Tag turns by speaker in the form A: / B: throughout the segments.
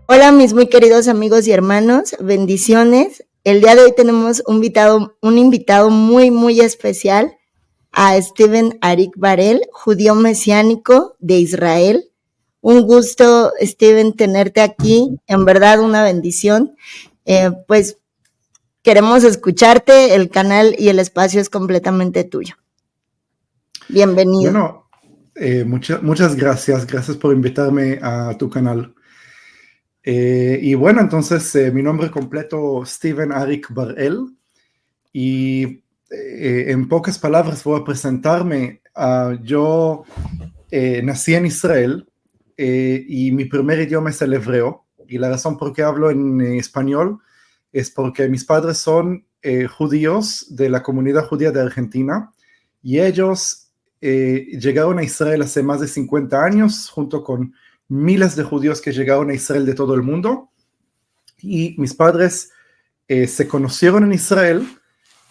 A: Hola mis muy queridos amigos y hermanos, bendiciones. El día de hoy tenemos un invitado muy especial, a Steven Arik Barel, judío mesiánico de Israel. Un gusto, Steven, tenerte aquí, en verdad una bendición. Pues queremos escucharte, el canal y el espacio es completamente tuyo. Bienvenido.
B: Bueno, muchas gracias por invitarme a tu canal. Y bueno, entonces mi nombre completo Steven Arik Barel y en pocas palabras voy a presentarme. Yo nací en Israel y mi primer idioma es el hebreo, y la razón por qué hablo en español es porque mis padres son judíos de la comunidad judía de Argentina, y ellos llegaron a Israel hace más de 50 años junto con miles de judíos que llegaron a Israel de todo el mundo, y mis padres se conocieron en Israel,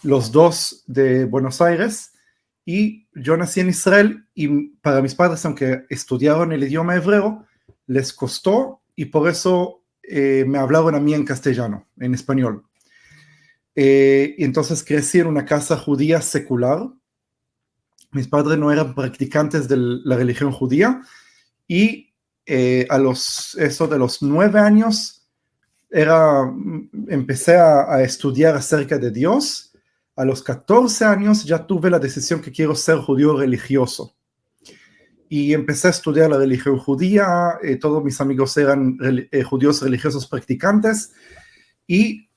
B: los dos de Buenos Aires, y yo nací en Israel, y para mis padres, aunque estudiaron el idioma hebreo, les costó, y por eso me hablaron a mí en castellano, en español. Y entonces crecí en una casa judía secular. Mis padres no eran practicantes de la religión judía, y eso de los 9 años empecé a estudiar acerca de Dios. A los 14 años ya tuve la decisión que quiero ser judío religioso. Y empecé a estudiar la religión judía. Todos mis amigos eran judíos religiosos practicantes. Y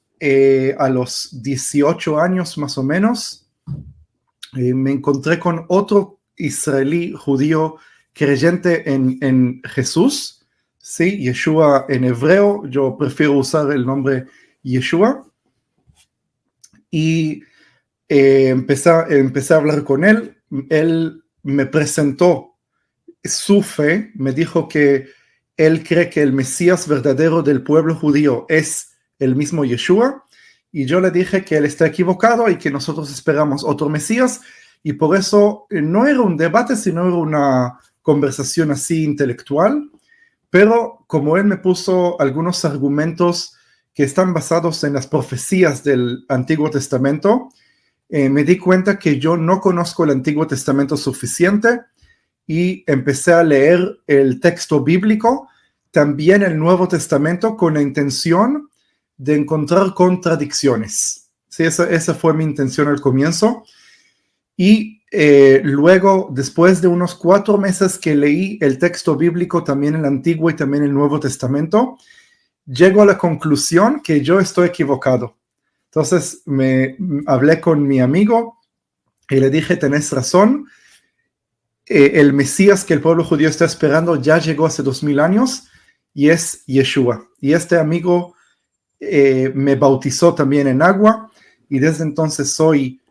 B: a los 18 años más o menos, me encontré con otro israelí judío creyente en Jesús, ¿sí? Yeshua en hebreo. Yo prefiero usar el nombre Yeshua. Y empecé a hablar con él. Él me presentó su fe, me dijo que él cree que el Mesías verdadero del pueblo judío es el mismo Yeshua, y yo le dije que él está equivocado y que nosotros esperamos otro Mesías, y por eso no era un debate, sino era una conversación así intelectual, pero como él me puso algunos argumentos que están basados en las profecías del Antiguo Testamento, me di cuenta que yo no conozco el Antiguo Testamento suficiente, y empecé a leer el texto bíblico, también el Nuevo Testamento, con la intención de encontrar contradicciones. Sí, esa fue mi intención al comienzo. Y luego, después de unos 4 meses que leí el texto bíblico, también el Antiguo y también el Nuevo Testamento, llego a la conclusión que yo estoy equivocado. Entonces hablé con mi amigo y le dije: tenés razón, el Mesías que el pueblo judío está esperando ya llegó hace 2000 años, y es Yeshua. Y este amigo me bautizó también en agua, y desde entonces soy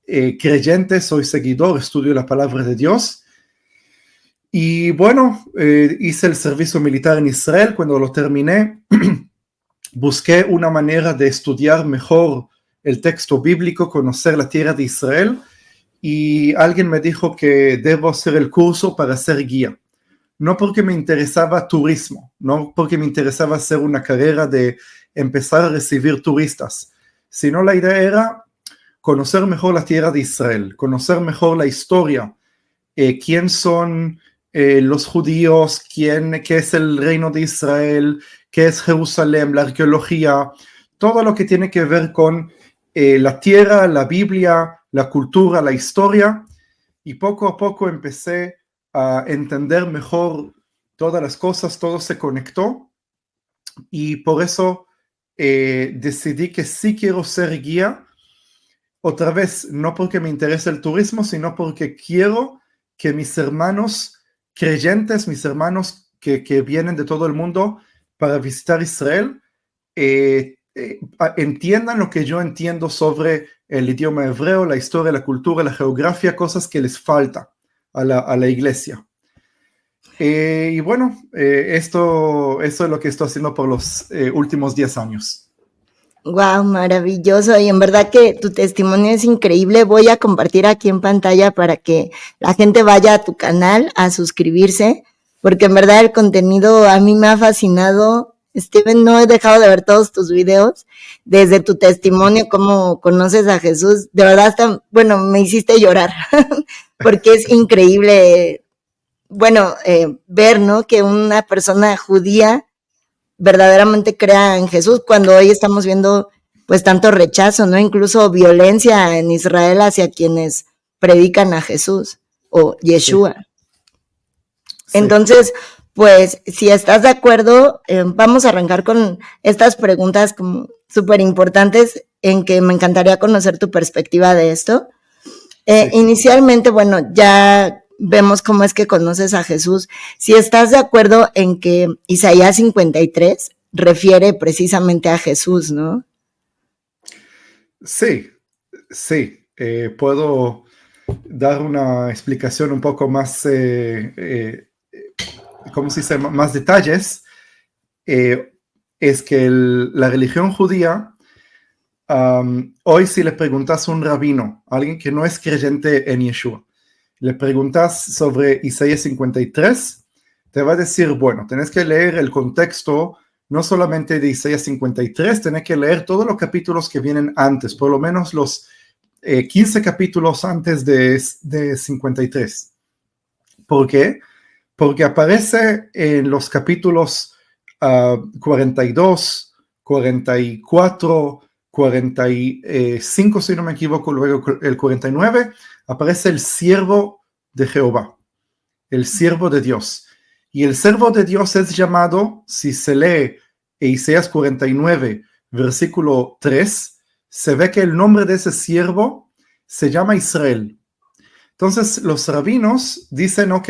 B: creyente, soy seguidor, estudio la palabra de Dios. Y bueno, hice el servicio militar en Israel. Cuando lo terminé, busqué una manera de estudiar mejor el texto bíblico, conocer la tierra de Israel, y alguien me dijo que debo hacer el curso para ser guía. No porque me interesaba turismo, no porque me interesaba hacer una carrera de empezar a recibir turistas, sino la idea era conocer mejor la tierra de Israel, conocer mejor la historia, quién son los judíos, qué es el reino de Israel, qué es Jerusalén, la arqueología, todo lo que tiene que ver con la tierra, la Biblia, la cultura, la historia. Y poco a poco empecé a entender mejor todas las cosas, todo se conectó, y por eso decidí que sí quiero ser guía. Otra vez, no porque me interesa el turismo, sino porque quiero que mis hermanos creyentes, mis hermanos que vienen de todo el mundo para visitar Israel, entiendan lo que yo entiendo sobre el idioma hebreo, la historia, la cultura, la geografía, cosas que les falta a la iglesia. Y bueno, eso es lo que estoy haciendo por los últimos 10 años.
A: Wow, maravilloso. Y en verdad que tu testimonio es increíble. Voy a compartir aquí en pantalla para que la gente vaya a tu canal a suscribirse, porque en verdad el contenido a mí me ha fascinado. Steven, no he dejado de ver todos tus videos, desde tu testimonio, cómo conoces a Jesús. De verdad, hasta, bueno, me hiciste llorar, porque es increíble, bueno, ver, ¿no? Que una persona judía verdaderamente crea en Jesús, cuando hoy estamos viendo pues tanto rechazo, ¿no? Incluso violencia en Israel hacia quienes predican a Jesús o
B: Sí,
A: Yeshua.
B: sí.
A: Entonces, pues si estás de acuerdo, vamos a arrancar con estas preguntas como súper importantes en que me encantaría conocer tu perspectiva de esto.
B: Sí.
A: Inicialmente, bueno, ya vemos cómo es que conoces a Jesús. Si estás de acuerdo en que Isaías 53 refiere precisamente a Jesús, ¿no?
B: Sí, sí. Puedo dar una explicación un poco más, ¿cómo se dice? Más detalles. Es que la religión judía, hoy si le preguntas a un rabino, a alguien que no es creyente en Yeshua, le preguntas sobre Isaías 53, te va a decir, bueno, tenés que leer el contexto no solamente de Isaías 53, tenés que leer todos los capítulos que vienen antes, por lo menos los 15 capítulos antes de 53. ¿Por qué? Porque aparece en los capítulos 42, 44, 45, si no me equivoco, luego el 49, aparece el siervo de Jehová, el siervo de Dios. Y el siervo de Dios es llamado, si se lee Isaías 49, versículo 3, se ve que el nombre de ese siervo se llama Israel. Entonces los rabinos dicen, ok,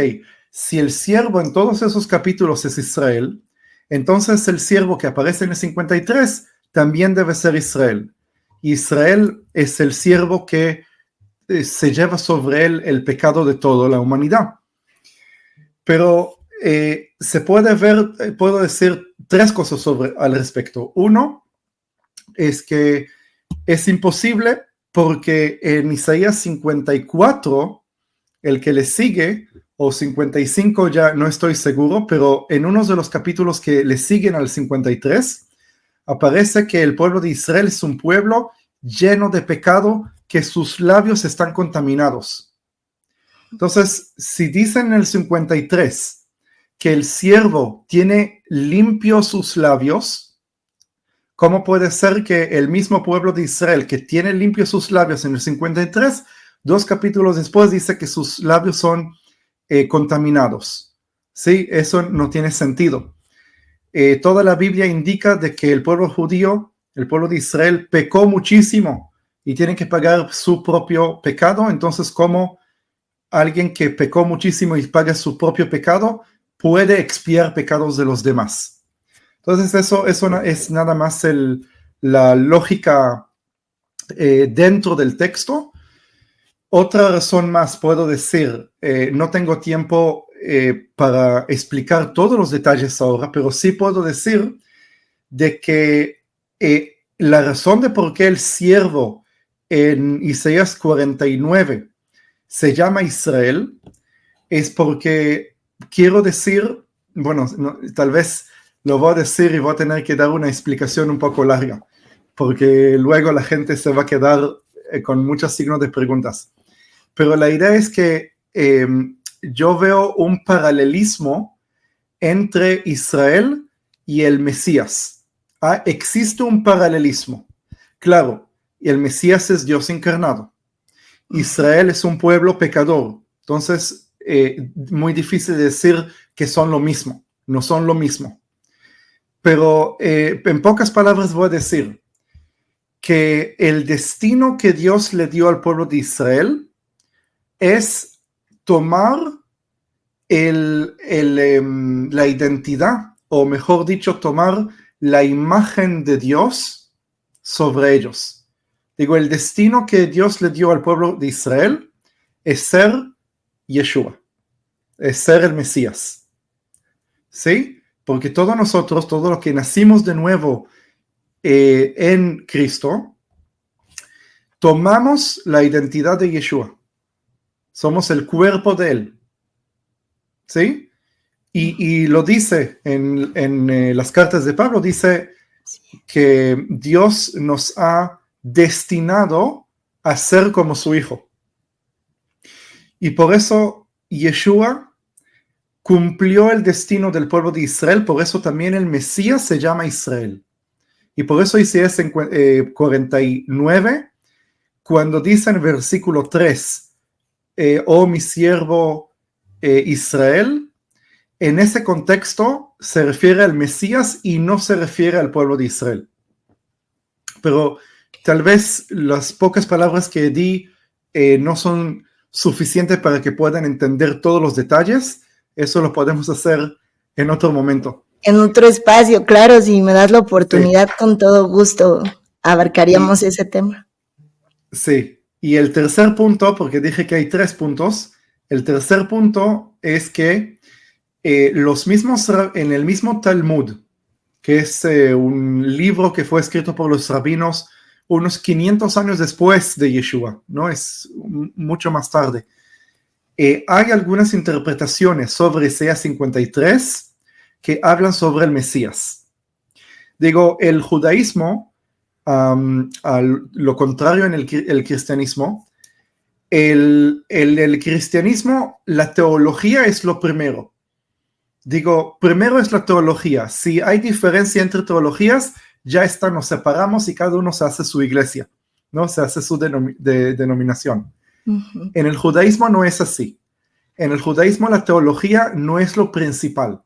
B: si el siervo en todos esos capítulos es Israel, entonces el siervo que aparece en el 53 también debe ser Israel. Israel es el siervo que se lleva sobre él el pecado de toda la humanidad. Pero se puede ver, puedo decir tres cosas al respecto. Uno es que es imposible porque en Isaías 54, el que le sigue, o 55, ya no estoy seguro, pero en uno de los capítulos que le siguen al 53, aparece que el pueblo de Israel es un pueblo lleno de pecado, que sus labios están contaminados. Entonces, si dicen en el 53 que el siervo tiene limpios sus labios, ¿cómo puede ser que el mismo pueblo de Israel que tiene limpios sus labios en el 53, 2 capítulos después dice que sus labios son contaminados? Sí, eso no tiene sentido. Toda la Biblia indica de que el pueblo judío, el pueblo de Israel, pecó muchísimo y tiene que pagar su propio pecado. Entonces, ¿cómo alguien que pecó muchísimo y paga su propio pecado puede expiar pecados de los demás? Entonces, eso es nada más la lógica dentro del texto. Otra razón más puedo decir, no tengo tiempo para explicar todos los detalles ahora, pero sí puedo decir de que la razón de por qué el siervo en Isaías 49 se llama Israel es porque quiero decir, bueno, no, tal vez lo voy a decir y voy a tener que dar una explicación un poco larga, porque luego la gente se va a quedar con muchos signos de preguntas. Pero la idea es que yo veo un paralelismo entre Israel y el Mesías. Existe un paralelismo. Claro, el Mesías es Dios encarnado. Israel es un pueblo pecador. Entonces, muy difícil decir que son lo mismo. No son lo mismo. Pero en pocas palabras voy a decir que el destino que Dios le dio al pueblo de Israel es tomar la identidad, o mejor dicho, tomar la imagen de Dios sobre ellos. Digo, el destino que Dios le dio al pueblo de Israel es ser Yeshua, es ser el Mesías. ¿Sí? Porque todos nosotros, todos los que nacimos de nuevo en Cristo, tomamos la identidad de Yeshua. Somos el cuerpo de Él. ¿Sí? Y lo dice en las cartas de Pablo, dice que Dios nos ha destinado a ser como su Hijo. Y por eso Yeshua cumplió el destino del pueblo de Israel, por eso también el Mesías se llama Israel. Y por eso Isaías 49, cuando dice en versículo 3, oh mi siervo Israel, en ese contexto se refiere al Mesías y no se refiere al pueblo de Israel. Pero tal vez las pocas palabras que di no son suficientes para que puedan entender todos los detalles. Eso lo podemos hacer en otro momento.
A: En otro espacio, claro, si me das la oportunidad, sí, con todo gusto abarcaríamos ese tema.
B: Sí, y el tercer punto, porque dije que hay 3 puntos, el tercer punto es que en el mismo Talmud, que es un libro que fue escrito por los rabinos unos 500 años después de Yeshua, ¿no? Es mucho más tarde. Hay algunas interpretaciones sobre Isaías 53 que hablan sobre el Mesías. Digo, el judaísmo, a lo contrario en el cristianismo, el cristianismo, la teología es lo primero. Digo, primero es la teología. Si hay diferencia entre teologías, ya está, nos separamos y cada uno se hace su iglesia, ¿no? Se hace su denominación. Uh-huh. En el judaísmo no es así. En el judaísmo la teología no es lo principal.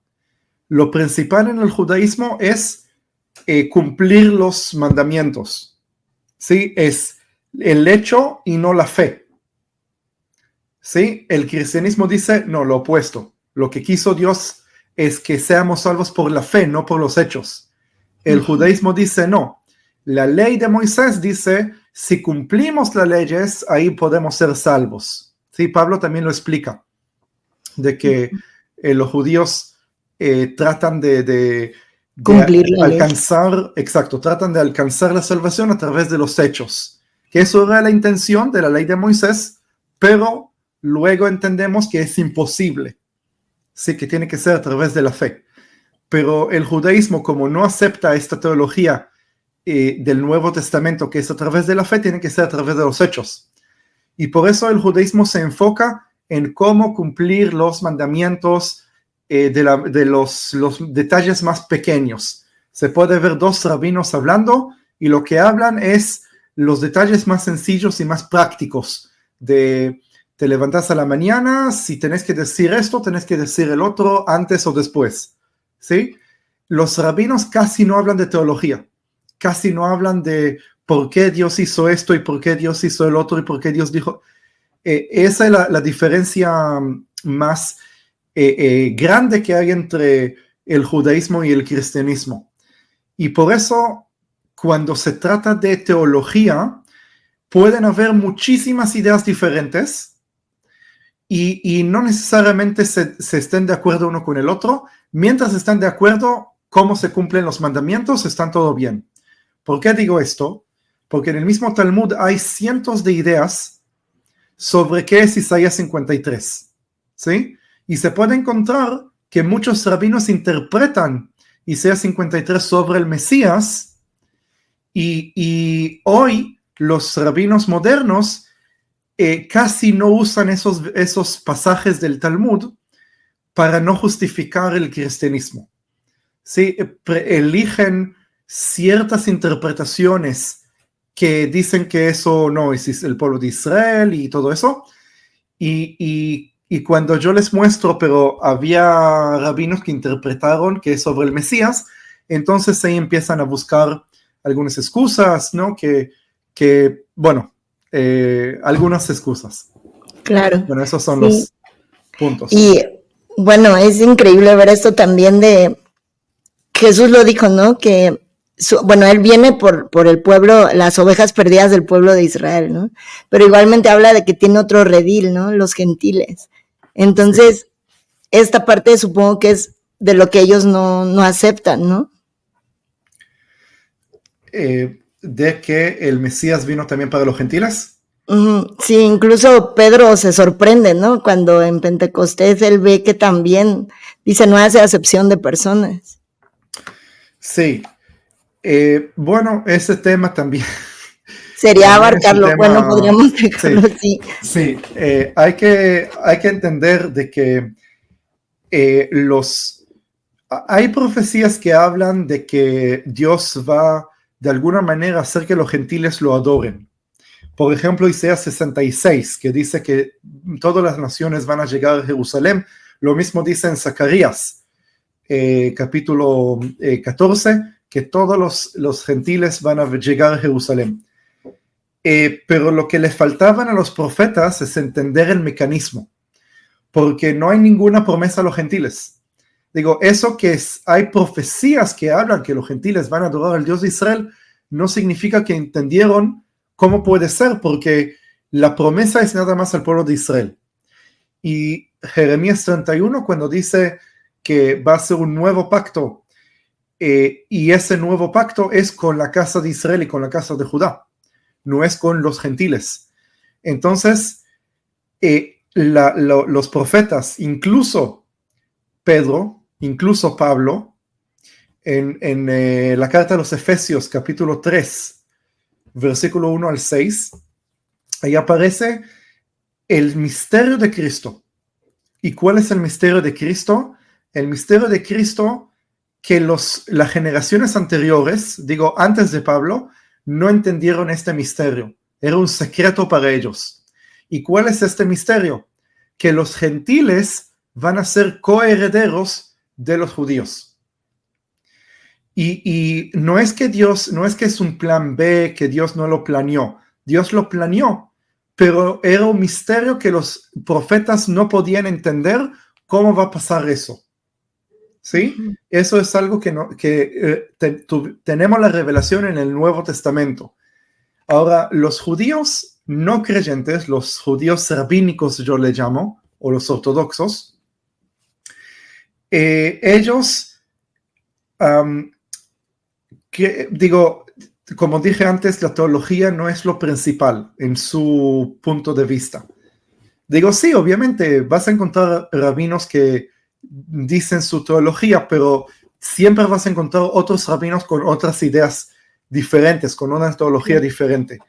B: Lo principal en el judaísmo es cumplir los mandamientos. ¿Sí? Es el hecho y no la fe. ¿Sí? El cristianismo dice, no, lo opuesto. Lo que quiso Dios es que seamos salvos por la fe, no por los hechos. El judaísmo dice, no. La ley de Moisés dice, si cumplimos las leyes, ahí podemos ser salvos. ¿Sí? Pablo también lo explica, de que los judíos tratan de alcanzar, exacto, tratan de alcanzar la salvación a través de los hechos. Que eso era la intención de la ley de Moisés, pero luego entendemos que es imposible. Sí, que tiene que ser a través de la fe. Pero el judaísmo, como no acepta esta teología del Nuevo Testamento, que es a través de la fe, tiene que ser a través de los hechos. Y por eso el judaísmo se enfoca en cómo cumplir los mandamientos de los detalles más pequeños. Se puede ver 2 rabinos hablando y lo que hablan es los detalles más sencillos y más prácticos de te levantas a la mañana, si tenés que decir esto, tenés que decir el otro antes o después. ¿Sí? Los rabinos casi no hablan de teología, casi no hablan de por qué Dios hizo esto y por qué Dios hizo el otro y por qué Dios dijo. Esa es la diferencia más grande que hay entre el judaísmo y el cristianismo. Y por eso, cuando se trata de teología, pueden haber muchísimas ideas diferentes y no necesariamente se estén de acuerdo uno con el otro. Mientras están de acuerdo cómo se cumplen los mandamientos, están todo bien. ¿Por qué digo esto? Porque en el mismo Talmud hay cientos de ideas sobre qué es Isaías 53, ¿sí? Y se puede encontrar que muchos rabinos interpretan Isaías 53 sobre el Mesías y hoy los rabinos modernos casi no usan esos pasajes del Talmud para no justificar el cristianismo. ¿Sí? Eligen ciertas interpretaciones que dicen que eso no es el pueblo de Israel y todo eso. Y cuando yo les muestro, pero había rabinos que interpretaron que es sobre el Mesías, entonces ahí empiezan a buscar algunas excusas, ¿no? Bueno, algunas excusas.
A: Claro.
B: Bueno, esos son los puntos.
A: Y bueno, es increíble ver esto también de Jesús lo dijo, ¿no? Que él viene por el pueblo, las ovejas perdidas del pueblo de Israel, ¿no? Pero igualmente habla de que tiene otro redil, ¿no? Los gentiles. Entonces, esta parte supongo que es de lo que ellos no aceptan, ¿no?
B: de que el Mesías vino también para los gentiles.
A: Sí, incluso Pedro se sorprende, ¿no? Cuando en Pentecostés él ve que también, dice, no hace acepción de personas.
B: Sí. Bueno, ese tema también.
A: Sería
B: También es un
A: abarcarlo,
B: tema,
A: bueno, podríamos dejarlo así.
B: Sí, hay que entender de que hay profecías que hablan de que Dios va de alguna manera a hacer que los gentiles lo adoren. Por ejemplo, Isaías 66, que dice que todas las naciones van a llegar a Jerusalén. Lo mismo dice en Zacarías, capítulo 14, que todos los gentiles van a llegar a Jerusalén. Pero lo que les faltaban a los profetas es entender el mecanismo, porque no hay ninguna promesa a los gentiles. Digo, eso que hay profecías que hablan que los gentiles van a adorar al Dios de Israel, no significa que entendieron cómo puede ser, porque la promesa es nada más al pueblo de Israel. Y Jeremías 31, cuando dice que va a ser un nuevo pacto, y ese nuevo pacto es con la casa de Israel y con la casa de Judá, no es con los gentiles. Entonces, los profetas, incluso Pedro, incluso Pablo, en la carta de los Efesios, capítulo 3, versículo 1 al 6, ahí aparece el misterio de Cristo. ¿Y cuál es el misterio de Cristo? El misterio de Cristo que las generaciones anteriores, digo, antes de Pablo, no entendieron este misterio. Era un secreto para ellos. ¿Y cuál es este misterio? Que los gentiles van a ser coherederos de los judíos. Y no es que es un plan B, que Dios no lo planeó. Dios lo planeó, pero era un misterio que los profetas no podían entender cómo va a pasar eso. ¿Sí? Uh-huh. Eso es algo tenemos la revelación en el Nuevo Testamento. Ahora, los judíos no creyentes, los judíos rabínicos yo le llamo, o los ortodoxos, ellos, como dije antes, la teología no es lo principal en su punto de vista. Sí, obviamente vas a encontrar rabinos que dicen su teología, pero siempre vas a encontrar otros rabinos con otras ideas diferentes, con una teología diferente.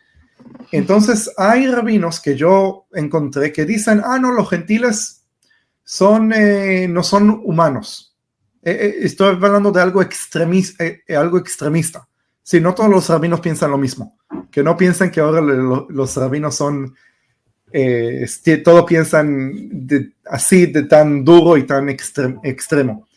B: Entonces hay rabinos que yo encontré que dicen, no, los gentiles no son humanos. Estoy hablando de algo extremista. Sí, no todos los rabinos piensan lo mismo. Que no piensen que ahora los rabinos son... todos piensan así de tan duro y tan extremo.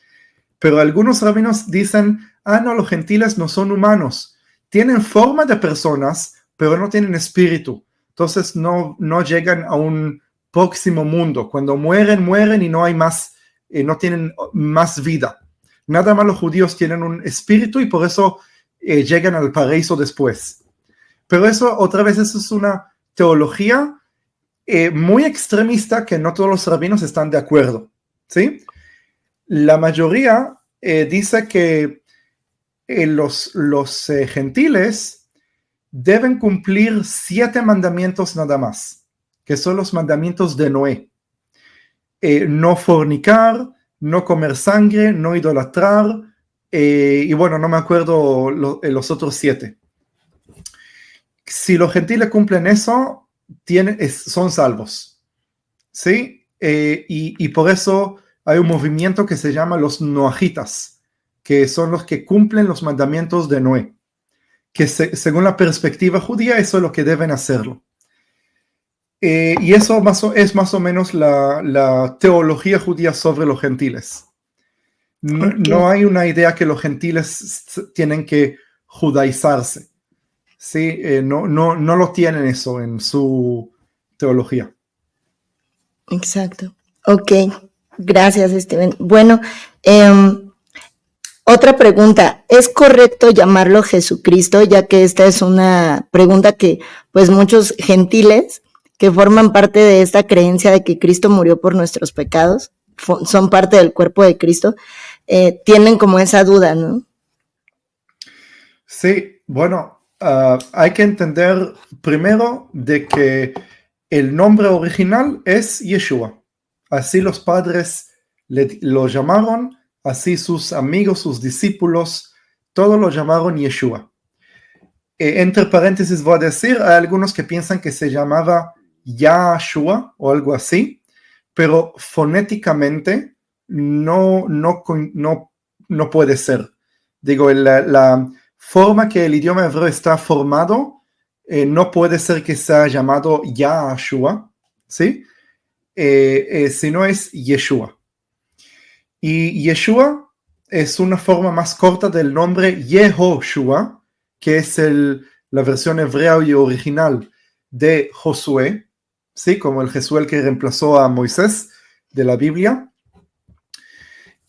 B: Pero algunos rabinos dicen, no, los gentiles no son humanos. Tienen forma de personas, pero no tienen espíritu. Entonces no llegan a un próximo mundo. Cuando mueren y no hay más, no tienen más vida. Nada más los judíos tienen un espíritu y por eso llegan al paraíso después. Pero eso, otra vez, eso es una teología muy extremista que no todos los rabinos están de acuerdo, ¿sí? La mayoría dice que los gentiles deben cumplir 7 mandamientos nada más, que son los mandamientos de Noé. No fornicar, no comer sangre, no idolatrar, y bueno, no me acuerdo los otros 7. Si los gentiles cumplen eso, son salvos, ¿sí? Y por eso hay un movimiento que se llama los noahitas, que son los que cumplen los mandamientos de Noé, que según la perspectiva judía, eso es lo que deben hacerlo. Y eso es más o menos la teología judía sobre los gentiles. No hay una idea que los gentiles tienen que judaizarse. Sí, no lo tienen eso en su teología.
A: Exacto. Ok, gracias, Steven. Bueno, otra pregunta. ¿Es correcto llamarlo Jesucristo? Ya que esta es una pregunta que pues muchos gentiles que forman parte de esta creencia de que Cristo murió por nuestros pecados, son parte del cuerpo de Cristo, tienen como esa duda, ¿no?
B: Sí, Bueno, hay que entender primero de que el nombre original es Yeshua. Así los padres lo llamaron, así sus amigos, sus discípulos, todos lo llamaron Yeshua. Entre paréntesis voy a decir, hay algunos que piensan que se llamaba Yahshua o algo así, pero fonéticamente no puede ser. Digo, la forma que el idioma hebreo está formado, no puede ser que sea llamado Yahshua, ¿sí? Sino es Yeshua. Y Yeshua es una forma más corta del nombre Yehoshua, que es la versión hebrea y original de Josué, ¿sí? Como el Josué que reemplazó a Moisés de la Biblia.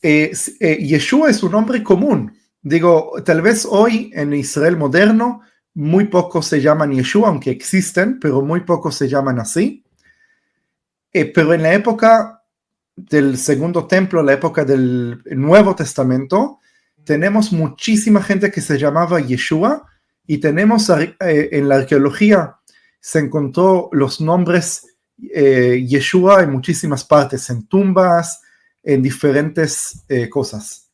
B: Yeshua es un nombre común. Digo, tal vez hoy en Israel moderno muy pocos se llaman Yeshua, aunque existen, pero muy pocos se llaman así. Pero en la época del Segundo Templo, la época del Nuevo Testamento, tenemos muchísima gente que se llamaba Yeshua, y tenemos en la arqueología se encontró los nombres Yeshua en muchísimas partes, en tumbas, en diferentes cosas.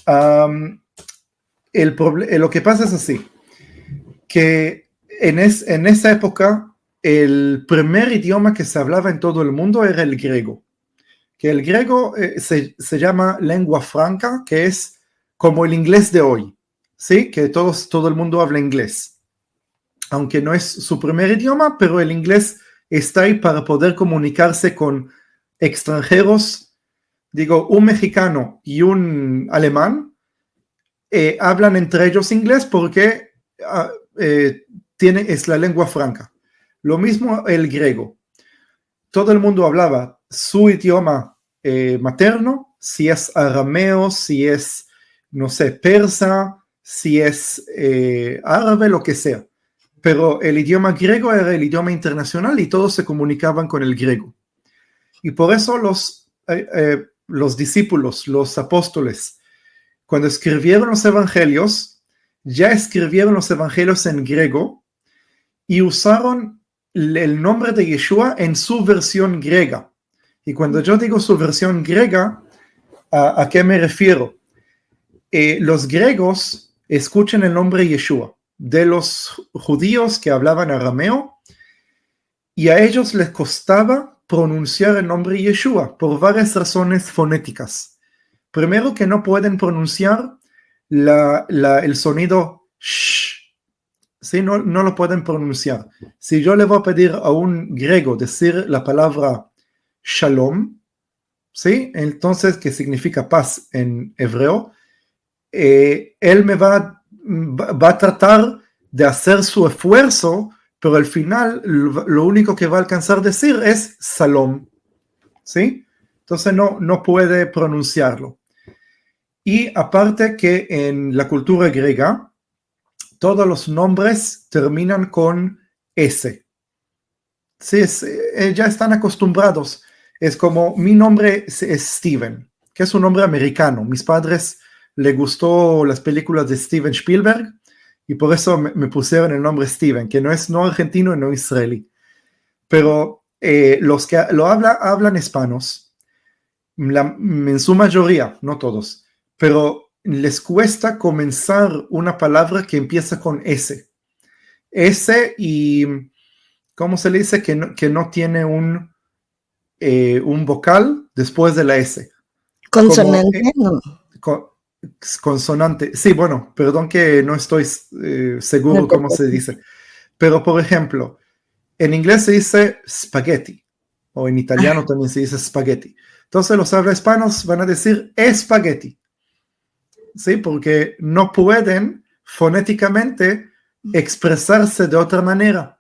B: Lo que pasa es así, que en esa época el primer idioma que se hablaba en todo el mundo era el griego, que el griego se llama lengua franca, que es como el inglés de hoy, ¿sí? Que todo el mundo habla inglés, aunque no es su primer idioma, pero el inglés está ahí para poder comunicarse con extranjeros. Digo, un mexicano y un alemán hablan entre ellos inglés porque es la lengua franca. Lo mismo el griego. Todo el mundo hablaba su idioma materno, si es arameo, si es, no sé, persa, si es árabe, lo que sea. Pero el idioma griego era el idioma internacional y todos se comunicaban con el griego. Y por eso los discípulos, los apóstoles, cuando escribieron los evangelios, ya escribieron los evangelios en griego y usaron el nombre de Yeshua en su versión griega. Y cuando yo digo su versión griega, ¿a qué me refiero? Los griegos escuchan el nombre Yeshua de los judíos que hablaban arameo, y a ellos les costaba pronunciar el nombre Yeshua por varias razones fonéticas. Primero, que no pueden pronunciar el sonido sh, ¿sí? No lo pueden pronunciar. Si yo le voy a pedir a un griego decir la palabra shalom, ¿sí? Entonces, que significa paz en hebreo, él me va a tratar de hacer su esfuerzo, pero al final lo único que va a alcanzar a decir es Salom, ¿sí? Entonces no puede pronunciarlo. Y aparte que en la cultura griega, todos los nombres terminan con S. Sí, ya están acostumbrados. Es como, mi nombre es Steven, que es un nombre americano. Mis padres les gustó las películas de Steven Spielberg, y por eso me pusieron el nombre Steven, que no es no argentino y no israelí. Pero los que lo hablan hispanos, en su mayoría, no todos, pero les cuesta comenzar una palabra que empieza con S. S y, ¿cómo se le dice? Que no tiene un vocal después de la S.
A: ¿Consonante? No.
B: Consonante. Sí, bueno, perdón que no estoy seguro cómo se dice. Pero, por ejemplo, en inglés se dice spaghetti, o en italiano también se dice spaghetti. Entonces los habla-hispanos van a decir espagueti, ¿sí? Porque no pueden fonéticamente expresarse de otra manera.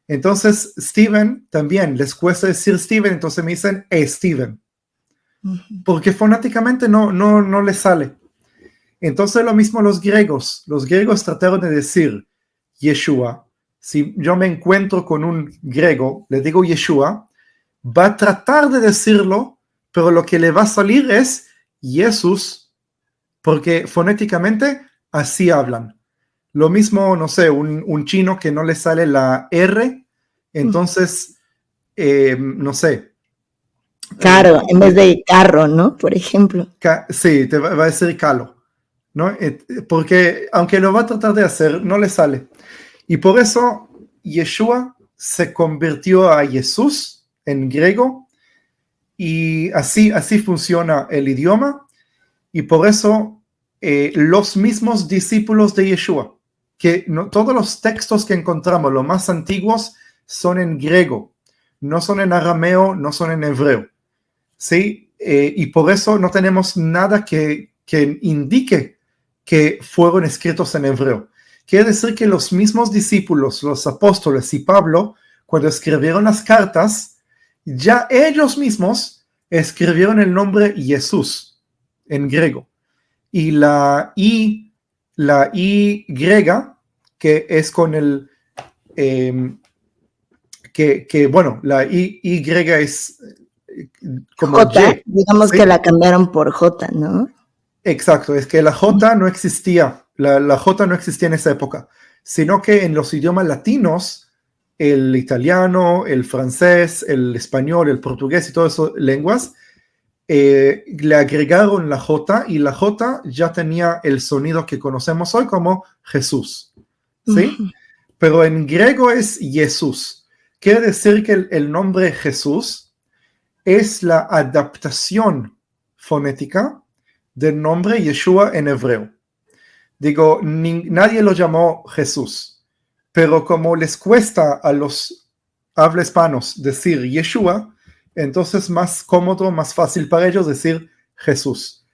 B: Entonces, Steven también les cuesta decir Steven, entonces me dicen Steven, porque fonéticamente no les sale. Entonces lo mismo los griegos trataron de decir Yeshua. Si yo me encuentro con un griego, le digo Yeshua, va a tratar de decirlo, pero lo que le va a salir es Jesús, porque fonéticamente así hablan. Lo mismo, no sé, un chino que no le sale la R, entonces, no sé.
A: Claro, en vez de carro, ¿no? Por ejemplo.
B: Sí, te va a decir calo, ¿no? Porque aunque lo va a tratar de hacer, no le sale. Y por eso Yeshua se convirtió a Jesús en griego, y así funciona el idioma, y por eso los mismos discípulos de Yeshua, que todos los textos que encontramos, los más antiguos, son en griego, no son en arameo, no son en hebreo, ¿sí? Y por eso no tenemos nada que indique que fueron escritos en hebreo. Quiere decir que los mismos discípulos, los apóstoles y Pablo, cuando escribieron las cartas, ya ellos mismos escribieron el nombre Jesús en griego. Y la Y, que es con el... bueno, la Y es como
A: J,
B: Y,
A: digamos, ¿sí? Que la cambiaron por J, ¿no?
B: Exacto, es que la J no existía, la J no existía en esa época, sino que en los idiomas latinos, el italiano, el francés, el español, el portugués y todas esas lenguas, le agregaron la J, y la J ya tenía el sonido que conocemos hoy como Jesús, ¿sí? Pero en griego es Jesús. Quiere decir que el nombre Jesús es la adaptación fonética del nombre Yeshua en hebreo. Digo, nadie lo llamó Jesús, pero como les cuesta a los habla hispanos decir Yeshua, entonces más cómodo, más fácil para ellos decir Jesús.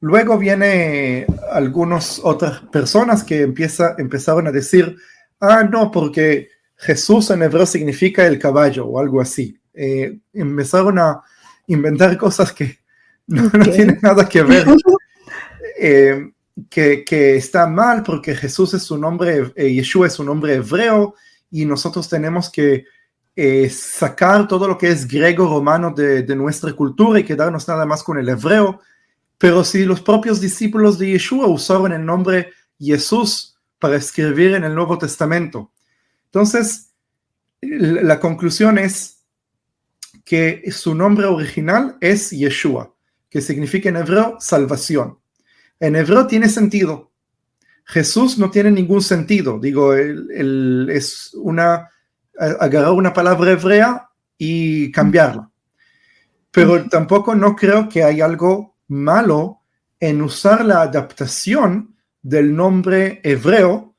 B: Luego viene algunas otras personas que empezaron a decir, no, porque Jesús en hebreo significa el caballo o algo así. Empezaron a inventar cosas que no tienen nada que ver, que está mal, porque Jesús es su nombre, Yeshua es un nombre hebreo, y nosotros tenemos que sacar todo lo que es griego-romano de nuestra cultura y quedarnos nada más con el hebreo. Pero si los propios discípulos de Yeshua usaron el nombre Jesús para escribir en el Nuevo Testamento, entonces la conclusión es que su nombre original es Yeshua, que significa en hebreo salvación. En hebreo tiene sentido. Jesús no tiene ningún sentido. Digo, es agarrar una palabra hebrea y cambiarla. Pero tampoco no creo que hay algo malo en usar la adaptación del nombre hebreo,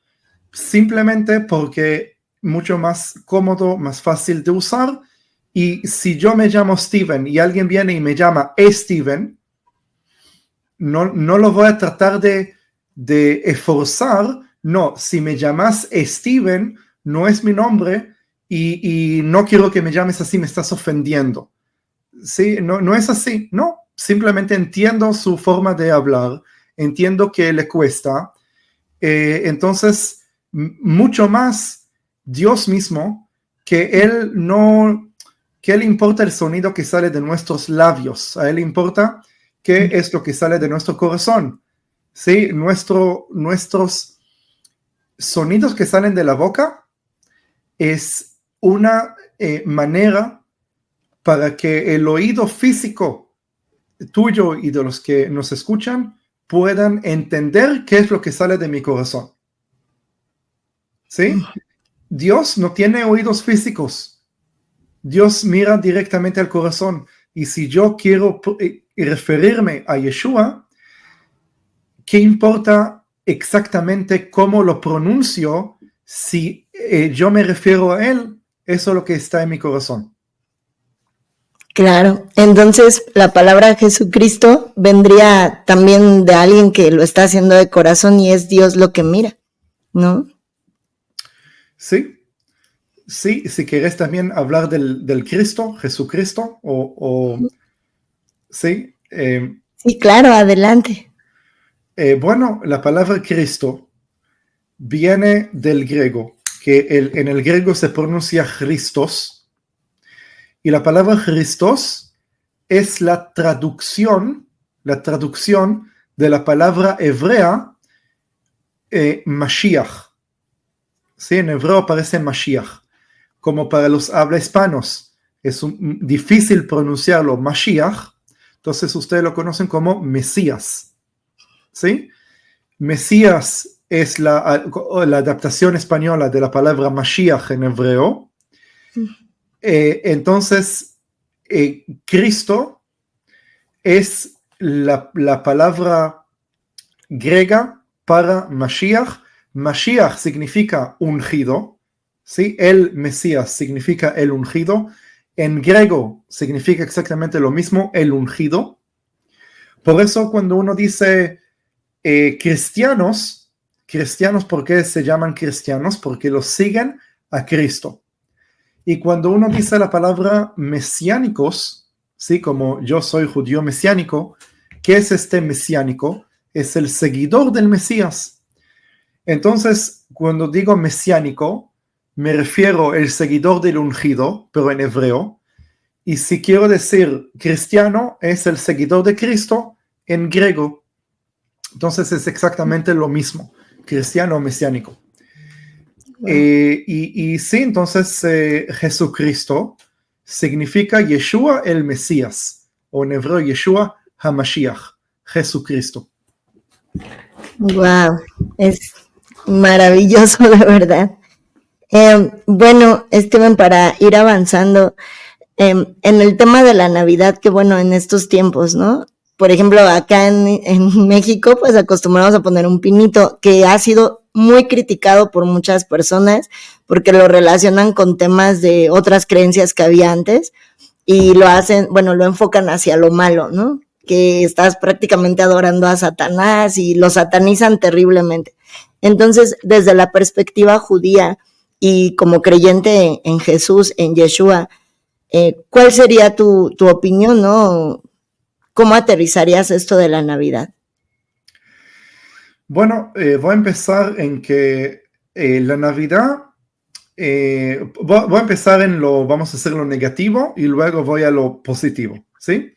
B: simplemente porque mucho más cómodo, más fácil de usar. Y si yo me llamo Steven y alguien viene y me llama Steven, no lo voy a tratar de esforzar. No, si me llamas Steven, no es mi nombre, y no quiero que me llames así, me estás ofendiendo. Sí, no es así, no. Simplemente entiendo su forma de hablar, entiendo que le cuesta. Entonces, mucho más Dios mismo, que Él importa el sonido que sale de nuestros labios, a Él importa qué es lo que sale de nuestro corazón. ¿Sí? Nuestros sonidos que salen de la boca es una manera para que el oído físico tuyo y de los que nos escuchan puedan entender qué es lo que sale de mi corazón. ¿Sí? Dios no tiene oídos físicos. Dios mira directamente al corazón. Y si yo quiero referirme a Yeshua, ¿qué importa exactamente cómo lo pronuncio? Si yo me refiero a Él, eso es lo que está en mi corazón.
A: Claro, entonces la palabra Jesucristo vendría también de alguien que lo está haciendo de corazón, y es Dios lo que mira, ¿no?
B: Sí, si querés también hablar del Cristo, Jesucristo, sí.
A: Sí, claro, adelante.
B: Bueno, la palabra Cristo viene del griego, que en el griego se pronuncia Christos, y la palabra Christos es la traducción de la palabra hebrea Mashiach. ¿Sí? En hebreo aparece Mashiach. Como para los habla hispanos es difícil pronunciarlo Mashiach, entonces ustedes lo conocen como Mesías. ¿Sí? Mesías es la adaptación española de la palabra Mashiach en hebreo. Entonces, Cristo es la palabra griega para Mashiach. Mashiach significa ungido, ¿sí? El Mesías significa el ungido. En griego significa exactamente lo mismo, el ungido. Por eso cuando uno dice cristianos, ¿por qué se llaman cristianos? Porque los siguen a Cristo. Y cuando uno dice la palabra mesiánicos, ¿sí? Como yo soy judío mesiánico, ¿qué es este mesiánico? Es el seguidor del Mesías. Entonces, cuando digo mesiánico, me refiero al seguidor del ungido, pero en hebreo. Y si quiero decir cristiano, es el seguidor de Cristo en griego. Entonces es exactamente lo mismo, cristiano o mesiánico. Wow. Y sí, entonces Jesucristo significa Yeshua el Mesías, o en hebreo Yeshua HaMashiach, Jesucristo.
A: Wow, es maravilloso, de verdad. Bueno, Steven, para ir avanzando en el tema de la Navidad, que bueno, en estos tiempos, ¿no? Por ejemplo, acá en México, pues acostumbramos a poner un pinito que ha sido muy criticado por muchas personas porque lo relacionan con temas de otras creencias que había antes y lo hacen, bueno, lo enfocan hacia lo malo, ¿no? Que estás prácticamente adorando a Satanás y lo satanizan terriblemente. Entonces, desde la perspectiva judía y como creyente en Jesús, en Yeshua, ¿cuál sería tu opinión, no? ¿Cómo aterrizarías esto de la Navidad?
B: Bueno, voy a empezar en que la Navidad, voy a empezar vamos a hacer lo negativo y luego voy a lo positivo, ¿sí?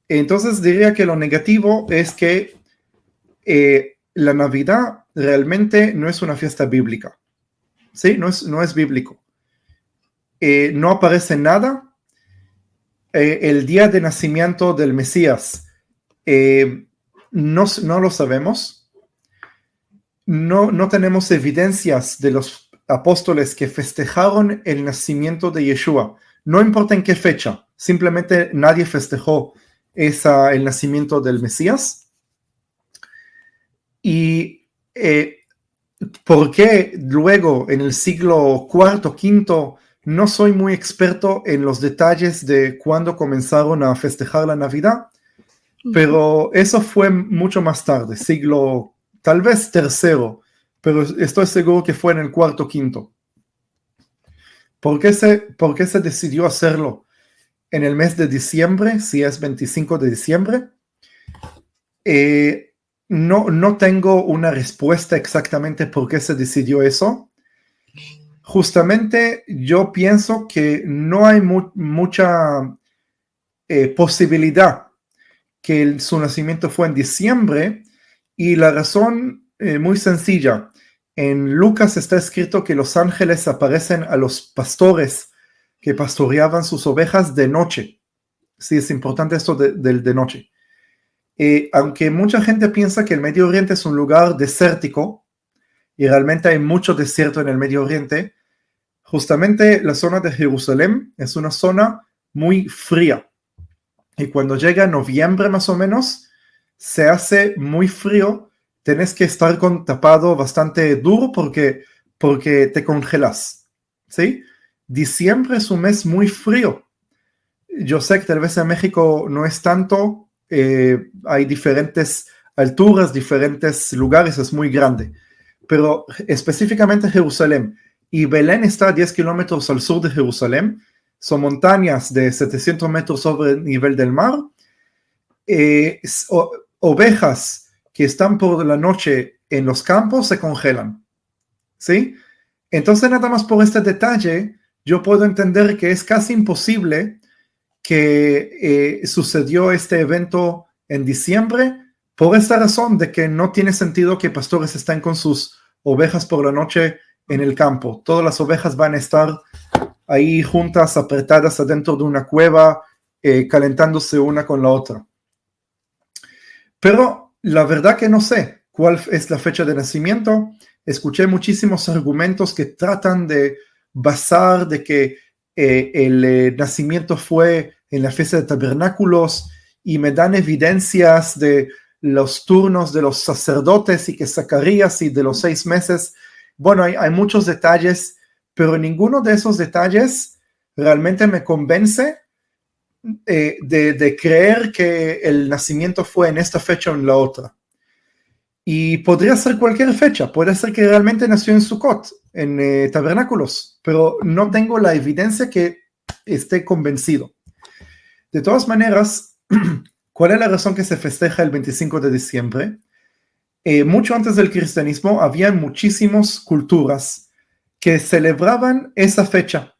B: Entonces diría que lo negativo es que la Navidad realmente no es una fiesta bíblica, ¿sí? No es bíblico. No aparece nada. El día de nacimiento del Mesías no lo sabemos. No tenemos evidencias de los apóstoles que festejaron el nacimiento de Yeshua. No importa en qué fecha, simplemente nadie festejó el nacimiento del Mesías. Y ¿por qué luego en el siglo IV, V, no soy muy experto en los detalles de cuándo comenzaron a festejar la Navidad? Pero eso fue mucho más tarde, siglo tal vez tercero, pero estoy seguro que fue en el IV, V. ¿Por qué se decidió hacerlo en el mes de diciembre, si es 25 de diciembre? No tengo una respuesta exactamente por qué se decidió eso. Justamente yo pienso que no hay mucha posibilidad que su nacimiento fue en diciembre, y la razón muy sencilla. En Lucas está escrito que los ángeles aparecen a los pastores que pastoreaban sus ovejas de noche. Sí, es importante esto de noche. Aunque mucha gente piensa que el Medio Oriente es un lugar desértico, y realmente hay mucho desierto en el Medio Oriente, justamente la zona de Jerusalén es una zona muy fría. Y cuando llega noviembre más o menos, se hace muy frío, tenés que estar con tapado bastante duro porque te congelas, ¿sí? Diciembre es un mes muy frío. Yo sé que tal vez en México no es tanto, hay diferentes alturas, diferentes lugares, es muy grande. Pero específicamente Jerusalén, y Belén está a 10 kilómetros al sur de Jerusalén, son montañas de 700 metros sobre el nivel del mar. Ovejas que están por la noche en los campos se congelan, ¿sí? Entonces, nada más por este detalle, yo puedo entender que es casi imposible que sucedió este evento en diciembre, Por esta razón de que no tiene sentido que pastores estén con sus ovejas por la noche en el campo. Todas las ovejas van a estar ahí juntas, apretadas adentro de una cueva, calentándose una con la otra. Pero la verdad que no sé cuál es la fecha de nacimiento. Escuché muchísimos argumentos que tratan de basar de que el nacimiento fue en la fiesta de tabernáculos y me dan evidencias de los turnos de los sacerdotes y que Zacarías y de los 6 meses. Bueno, hay muchos detalles, pero ninguno de esos detalles realmente me convence de creer que el nacimiento fue en esta fecha o en la otra. Y podría ser cualquier fecha, puede ser que realmente nació en Sukkot, en tabernáculos, pero no tengo la evidencia que esté convencido. De todas maneras, ¿cuál es la razón que se festeja el 25 de diciembre? Mucho antes del cristianismo había muchísimas culturas que celebraban esa fecha.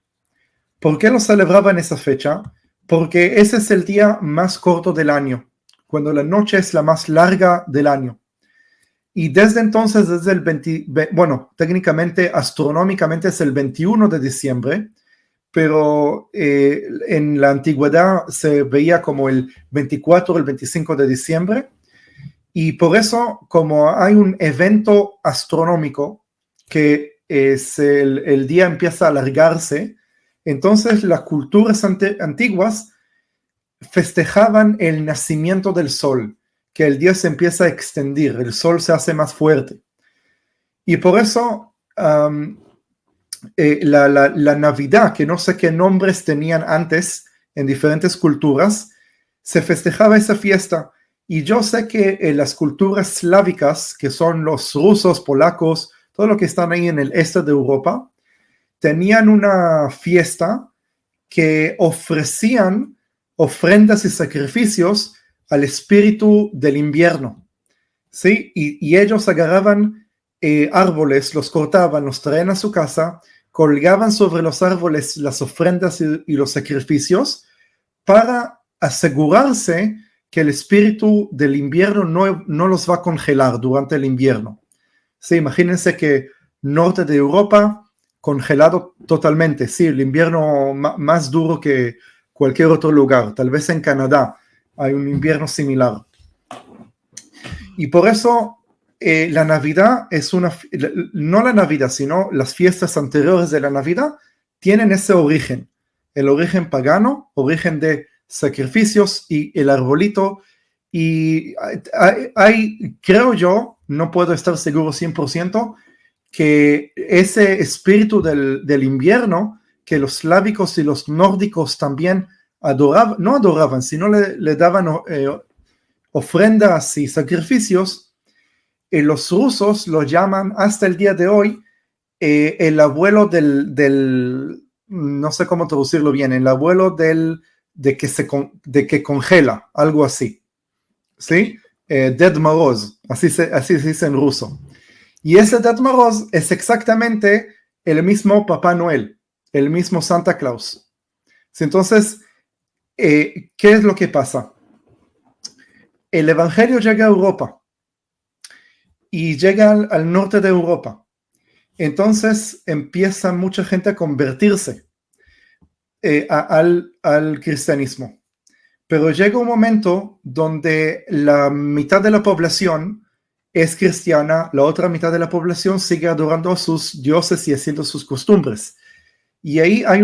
B: ¿Por qué lo celebraban esa fecha? Porque ese es el día más corto del año, cuando la noche es la más larga del año. Y desde entonces, desde el técnicamente, astronómicamente es el 21 de diciembre, pero en la antigüedad se veía como el 24 o el 25 de diciembre. Y por eso, como hay un evento astronómico que el día empieza a alargarse, entonces las culturas antiguas festejaban el nacimiento del sol, que el día se empieza a extender, el sol se hace más fuerte. Y por eso la Navidad, que no sé qué nombres tenían antes en diferentes culturas, se festejaba esa fiesta. Y yo sé que las culturas eslávicas, que son los rusos, polacos, todo lo que están ahí en el este de Europa, tenían una fiesta que ofrecían ofrendas y sacrificios al espíritu del invierno, ¿sí? Y ellos agarraban árboles, los cortaban, los traían a su casa, colgaban sobre los árboles las ofrendas y los sacrificios para asegurarse que el espíritu del invierno no los va a congelar durante el invierno. Sí, imagínense que norte de Europa congelado totalmente, sí, el invierno más duro que cualquier otro lugar, tal vez en Canadá hay un invierno similar. Y por eso la Navidad es no la Navidad, sino las fiestas anteriores de la Navidad tienen ese origen, el origen pagano, origen de sacrificios y el arbolito. Y creo yo, no puedo estar seguro 100%, que ese espíritu del invierno que los eslávicos y los nórdicos también no adoraban, sino le daban ofrendas y sacrificios, los rusos lo llaman hasta el día de hoy el abuelo no sé cómo traducirlo bien, el abuelo de que congela, algo así, ¿sí? Ded Moroz, así se dice en ruso. Y ese Ded Moroz es exactamente el mismo Papá Noel, el mismo Santa Claus. Entonces, ¿qué es lo que pasa? El Evangelio llega a Europa y llega al norte de Europa. Entonces empieza mucha gente a convertirse al cristianismo. Pero llega un momento donde la mitad de la población es cristiana, la otra mitad de la población sigue adorando a sus dioses y haciendo sus costumbres. Y ahí hay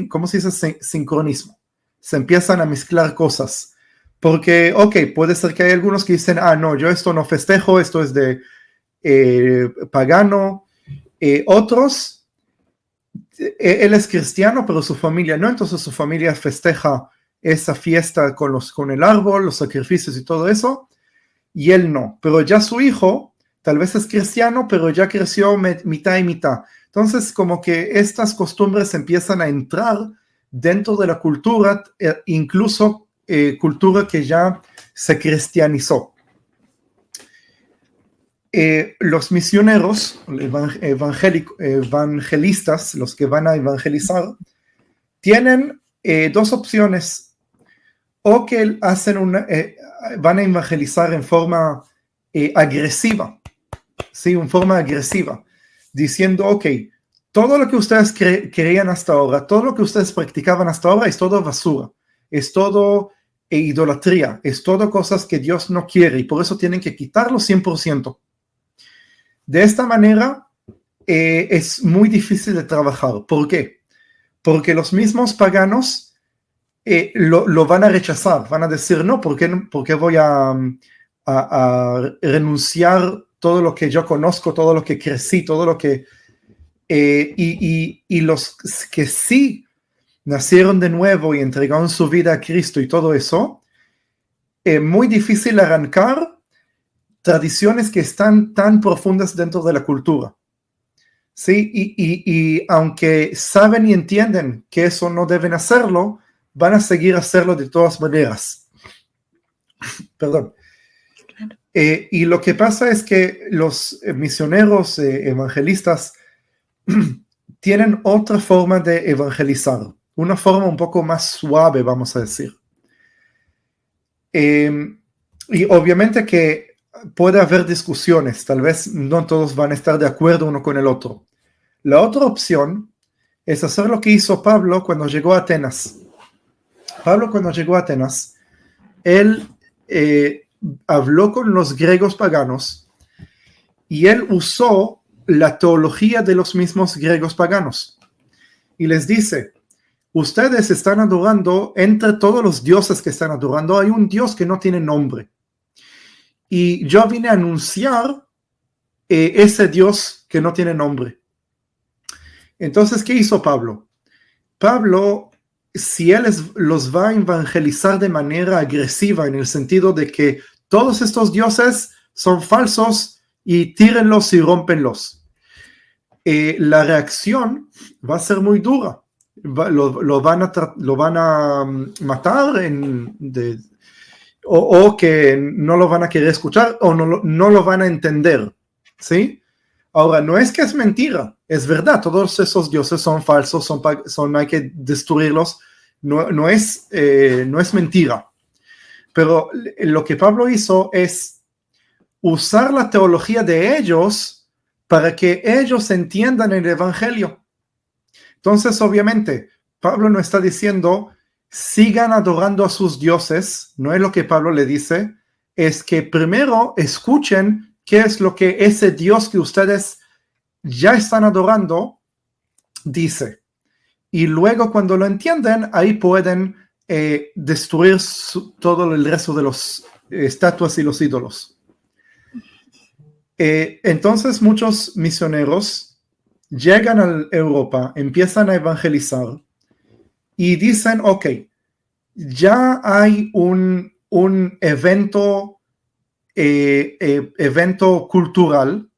B: ¿cómo se dice? Sincronismo. Se empiezan a mezclar cosas. Porque, puede ser que hay algunos que dicen, no, yo esto no festejo, esto es de pagano. Otros, él es cristiano, pero su familia no, entonces su familia festeja esa fiesta con el árbol, los sacrificios y todo eso, y él no. Pero ya su hijo, tal vez es cristiano, pero ya creció mitad y mitad. Entonces, como que estas costumbres empiezan a entrar dentro de la cultura, incluso cultura que ya se cristianizó. Los misioneros, evangelistas, los que van a evangelizar, tienen dos opciones. o que van a evangelizar en forma agresiva, ¿sí? En forma agresiva, diciendo, ok, todo lo que ustedes creían hasta ahora, todo lo que ustedes practicaban hasta ahora es todo basura, es todo idolatría, es todo cosas que Dios no quiere y por eso tienen que quitarlo 100%. De esta manera es muy difícil de trabajar. ¿Por qué? Porque los mismos paganos lo van a rechazar, van a decir, no, ¿por qué voy a renunciar todo lo que yo conozco, todo lo que crecí, todo lo que... y los que sí nacieron de nuevo y entregaron su vida a Cristo y todo eso, es muy difícil arrancar tradiciones que están tan profundas dentro de la cultura. ¿Sí? Y aunque saben y entienden que eso no deben hacerlo, van a seguir hacerlo de todas maneras. Perdón. Y lo que pasa es que los misioneros evangelistas tienen otra forma de evangelizar, una forma un poco más suave, vamos a decir. Y obviamente que puede haber discusiones, tal vez no todos van a estar de acuerdo uno con el otro. La otra opción es hacer lo que hizo Pablo cuando llegó a Atenas. Pablo, cuando llegó a Atenas, él habló con los griegos paganos y él usó la teología de los mismos griegos paganos. Y les dice, ustedes están adorando, entre todos los dioses que están adorando, hay un Dios que no tiene nombre. Y yo vine a anunciar ese Dios que no tiene nombre. Entonces, ¿qué hizo Pablo? Pablo, si él los va a evangelizar de manera agresiva, en el sentido de que todos estos dioses son falsos y tírenlos y rómpenlos, la reacción va a ser muy dura. Lo van a matar o que no lo van a querer escuchar o no lo van a entender, ¿sí? Ahora, no es que es mentira, es verdad, todos esos dioses son falsos, hay que destruirlos, no es mentira. Pero lo que Pablo hizo es usar la teología de ellos para que ellos entiendan el evangelio. Entonces, obviamente, Pablo no está diciendo, sigan adorando a sus dioses, no es lo que Pablo le dice, es que primero escuchen qué es lo que ese Dios que ustedes ya están adorando dice. Y luego cuando lo entienden, ahí pueden destruir todo el resto de los estatuas y los ídolos. Entonces muchos misioneros llegan a Europa, empiezan a evangelizar y dicen, ok, ya hay un evento cultural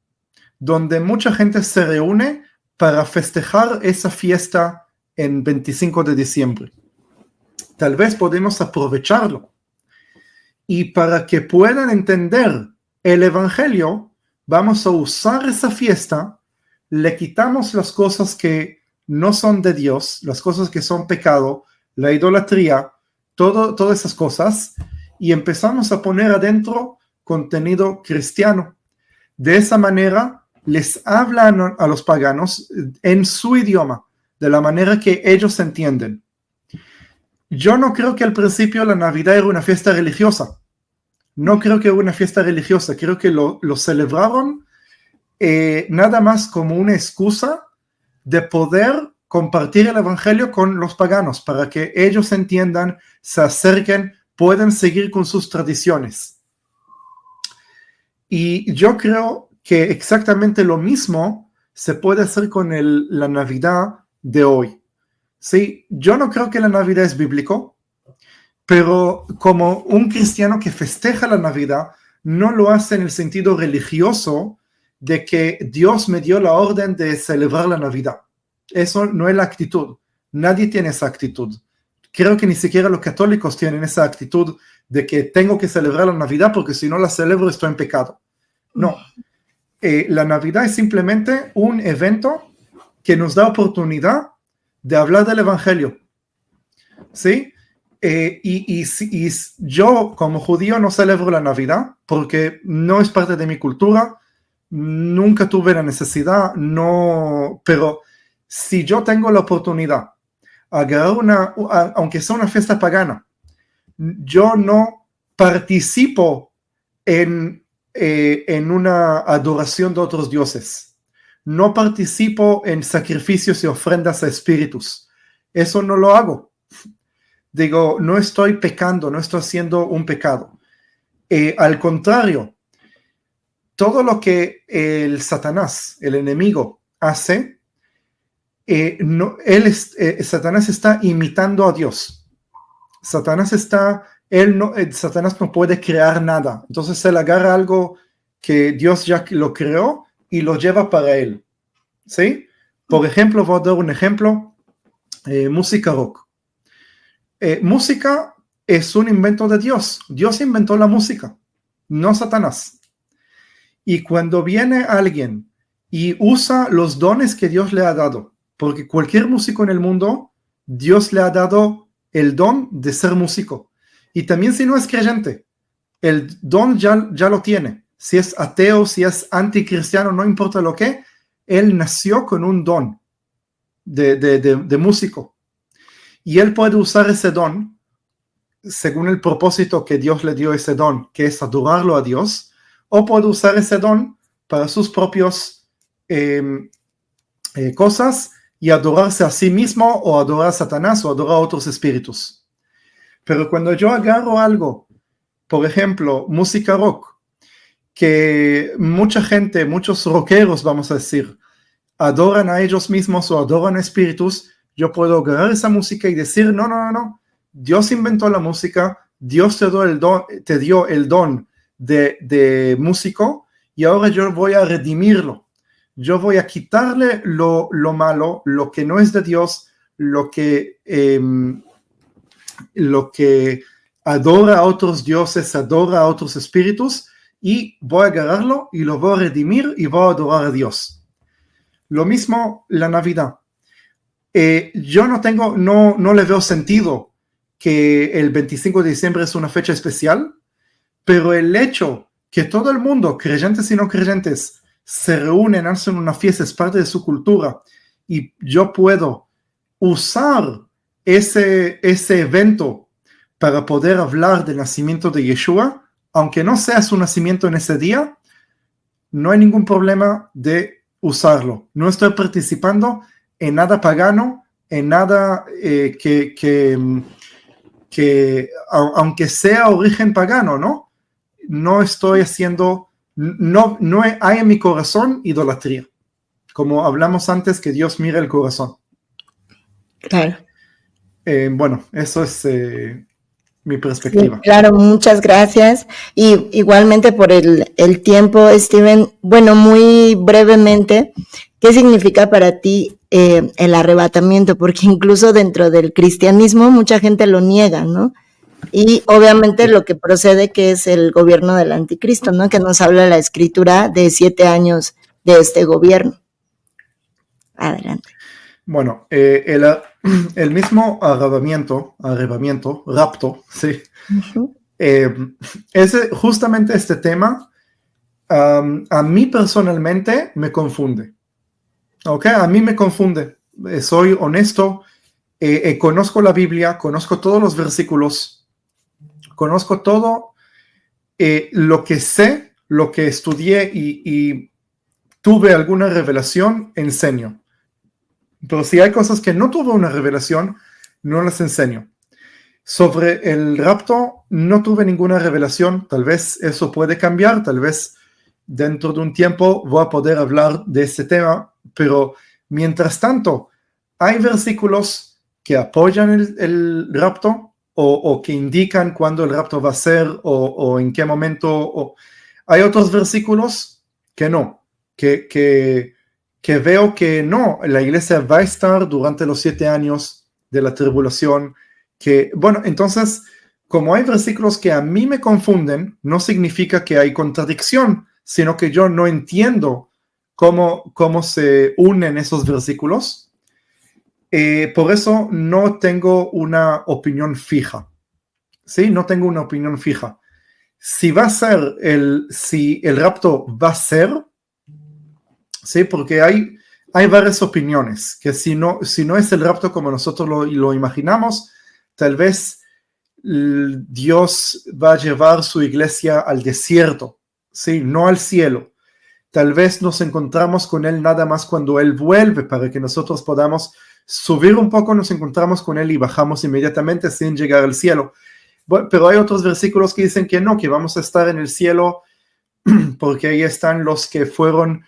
B: donde mucha gente se reúne para festejar esa fiesta en 25 de diciembre. Tal vez podemos aprovecharlo. Y para que puedan entender el evangelio, vamos a usar esa fiesta, le quitamos las cosas que no son de Dios, las cosas que son pecado, la idolatría, todas esas cosas, y empezamos a poner adentro contenido cristiano. De esa manera, les hablan a los paganos en su idioma, de la manera que ellos entienden. Yo no creo que al principio la Navidad era una fiesta religiosa. No creo que era una fiesta religiosa. Creo que lo celebraron nada más como una excusa de poder compartir el evangelio con los paganos, para que ellos entiendan, se acerquen, puedan seguir con sus tradiciones. Y yo creo que exactamente lo mismo se puede hacer con la Navidad de hoy. Sí, yo no creo que la Navidad es bíblico, pero como un cristiano que festeja la Navidad, no lo hace en el sentido religioso de que Dios me dio la orden de celebrar la Navidad. Eso no es la actitud. Nadie tiene esa actitud. Creo que ni siquiera los católicos tienen esa actitud de que tengo que celebrar la Navidad porque si no la celebro estoy en pecado. No. La Navidad es simplemente un evento que nos da oportunidad de hablar del evangelio. ¿Sí? Y yo como judío no celebro la Navidad porque no es parte de mi cultura, nunca tuve la necesidad, no, pero si yo tengo la oportunidad, agarrar aunque sea una fiesta pagana, yo no participo en una adoración de otros dioses, no participo en sacrificios y ofrendas a espíritus, eso no lo hago. Digo, no estoy pecando, no estoy haciendo un pecado. Al contrario, todo lo que el Satanás, el enemigo, hace, Satanás está imitando a Dios. Satanás no puede crear nada. Entonces él agarra algo que Dios ya lo creó y lo lleva para él. ¿Sí? Por ejemplo, voy a dar un ejemplo, música rock. Música es un invento de Dios. Dios inventó la música, no Satanás. Y cuando viene alguien y usa los dones que Dios le ha dado, porque cualquier músico en el mundo, Dios le ha dado el don de ser músico. Y también si no es creyente, el don ya lo tiene. Si es ateo, si es anticristiano, no importa lo que, él nació con un don de músico. Y él puede usar ese don según el propósito que Dios le dio ese don, que es adorarlo a Dios, o puede usar ese don para sus propios cosas y adorarse a sí mismo o adorar a Satanás o adorar a otros espíritus. Pero cuando yo agarro algo, por ejemplo, música rock, que mucha gente, muchos rockeros, vamos a decir, adoran a ellos mismos o adoran a espíritus, yo puedo agarrar esa música y decir, no, Dios inventó la música, Dios te dio el don de músico y ahora yo voy a redimirlo. Yo voy a quitarle lo malo, lo que no es de Dios, lo que adora a otros dioses, adora a otros espíritus, y voy a agarrarlo y lo voy a redimir y voy a adorar a Dios. Lo mismo la Navidad. Yo no le veo sentido que el 25 de diciembre es una fecha especial, pero el hecho que todo el mundo, creyentes y no creyentes, se reúnen, hacen una fiesta, es parte de su cultura, y yo puedo usar ese evento para poder hablar del nacimiento de Yeshua, aunque no sea su nacimiento en ese día, no hay ningún problema de usarlo. No estoy participando en nada pagano, en nada que aunque sea origen pagano, ¿no? No estoy haciendo, no hay en mi corazón idolatría. Como hablamos antes, que Dios mira el corazón.
A: Claro.
B: Bueno, eso es mi perspectiva.
A: Sí, claro, muchas gracias. Y igualmente por el tiempo, Steven. Bueno, muy brevemente, ¿qué significa para ti el arrebatamiento? Porque incluso dentro del cristianismo mucha gente lo niega, ¿no? Y obviamente lo que procede, que es el gobierno del anticristo, ¿no? Que nos habla la escritura de 7 años de este gobierno. Adelante.
B: Bueno, el mismo arrebatamiento, rapto, sí. Uh-huh. Justamente este tema, a mí personalmente me confunde. ¿Ok? A mí me confunde. Soy honesto. Conozco la Biblia, conozco todos los versículos, conozco todo lo que sé, lo que estudié y tuve alguna revelación, enseño. Pero si hay cosas que no tuve una revelación, no las enseño. Sobre el rapto, no tuve ninguna revelación. Tal vez eso puede cambiar. Tal vez dentro de un tiempo voy a poder hablar de ese tema. Pero mientras tanto, hay versículos que apoyan el rapto o que indican cuándo el rapto va a ser o en qué momento. Hay otros versículos que no, que veo que no, la iglesia va a estar durante los 7 años de la tribulación, bueno, entonces, como hay versículos que a mí me confunden, no significa que hay contradicción, sino que yo no entiendo cómo se unen esos versículos. Por eso no tengo una opinión fija. ¿Sí? No tengo una opinión fija. Si el rapto va a ser, ¿sí? Porque hay varias opiniones, que si no es el rapto como nosotros lo imaginamos, tal vez Dios va a llevar su iglesia al desierto, ¿sí? No al cielo. Tal vez nos encontramos con Él nada más cuando Él vuelve, para que nosotros podamos subir un poco, nos encontramos con Él y bajamos inmediatamente sin llegar al cielo. Bueno, pero hay otros versículos que dicen que no, que vamos a estar en el cielo porque ahí están los que fueron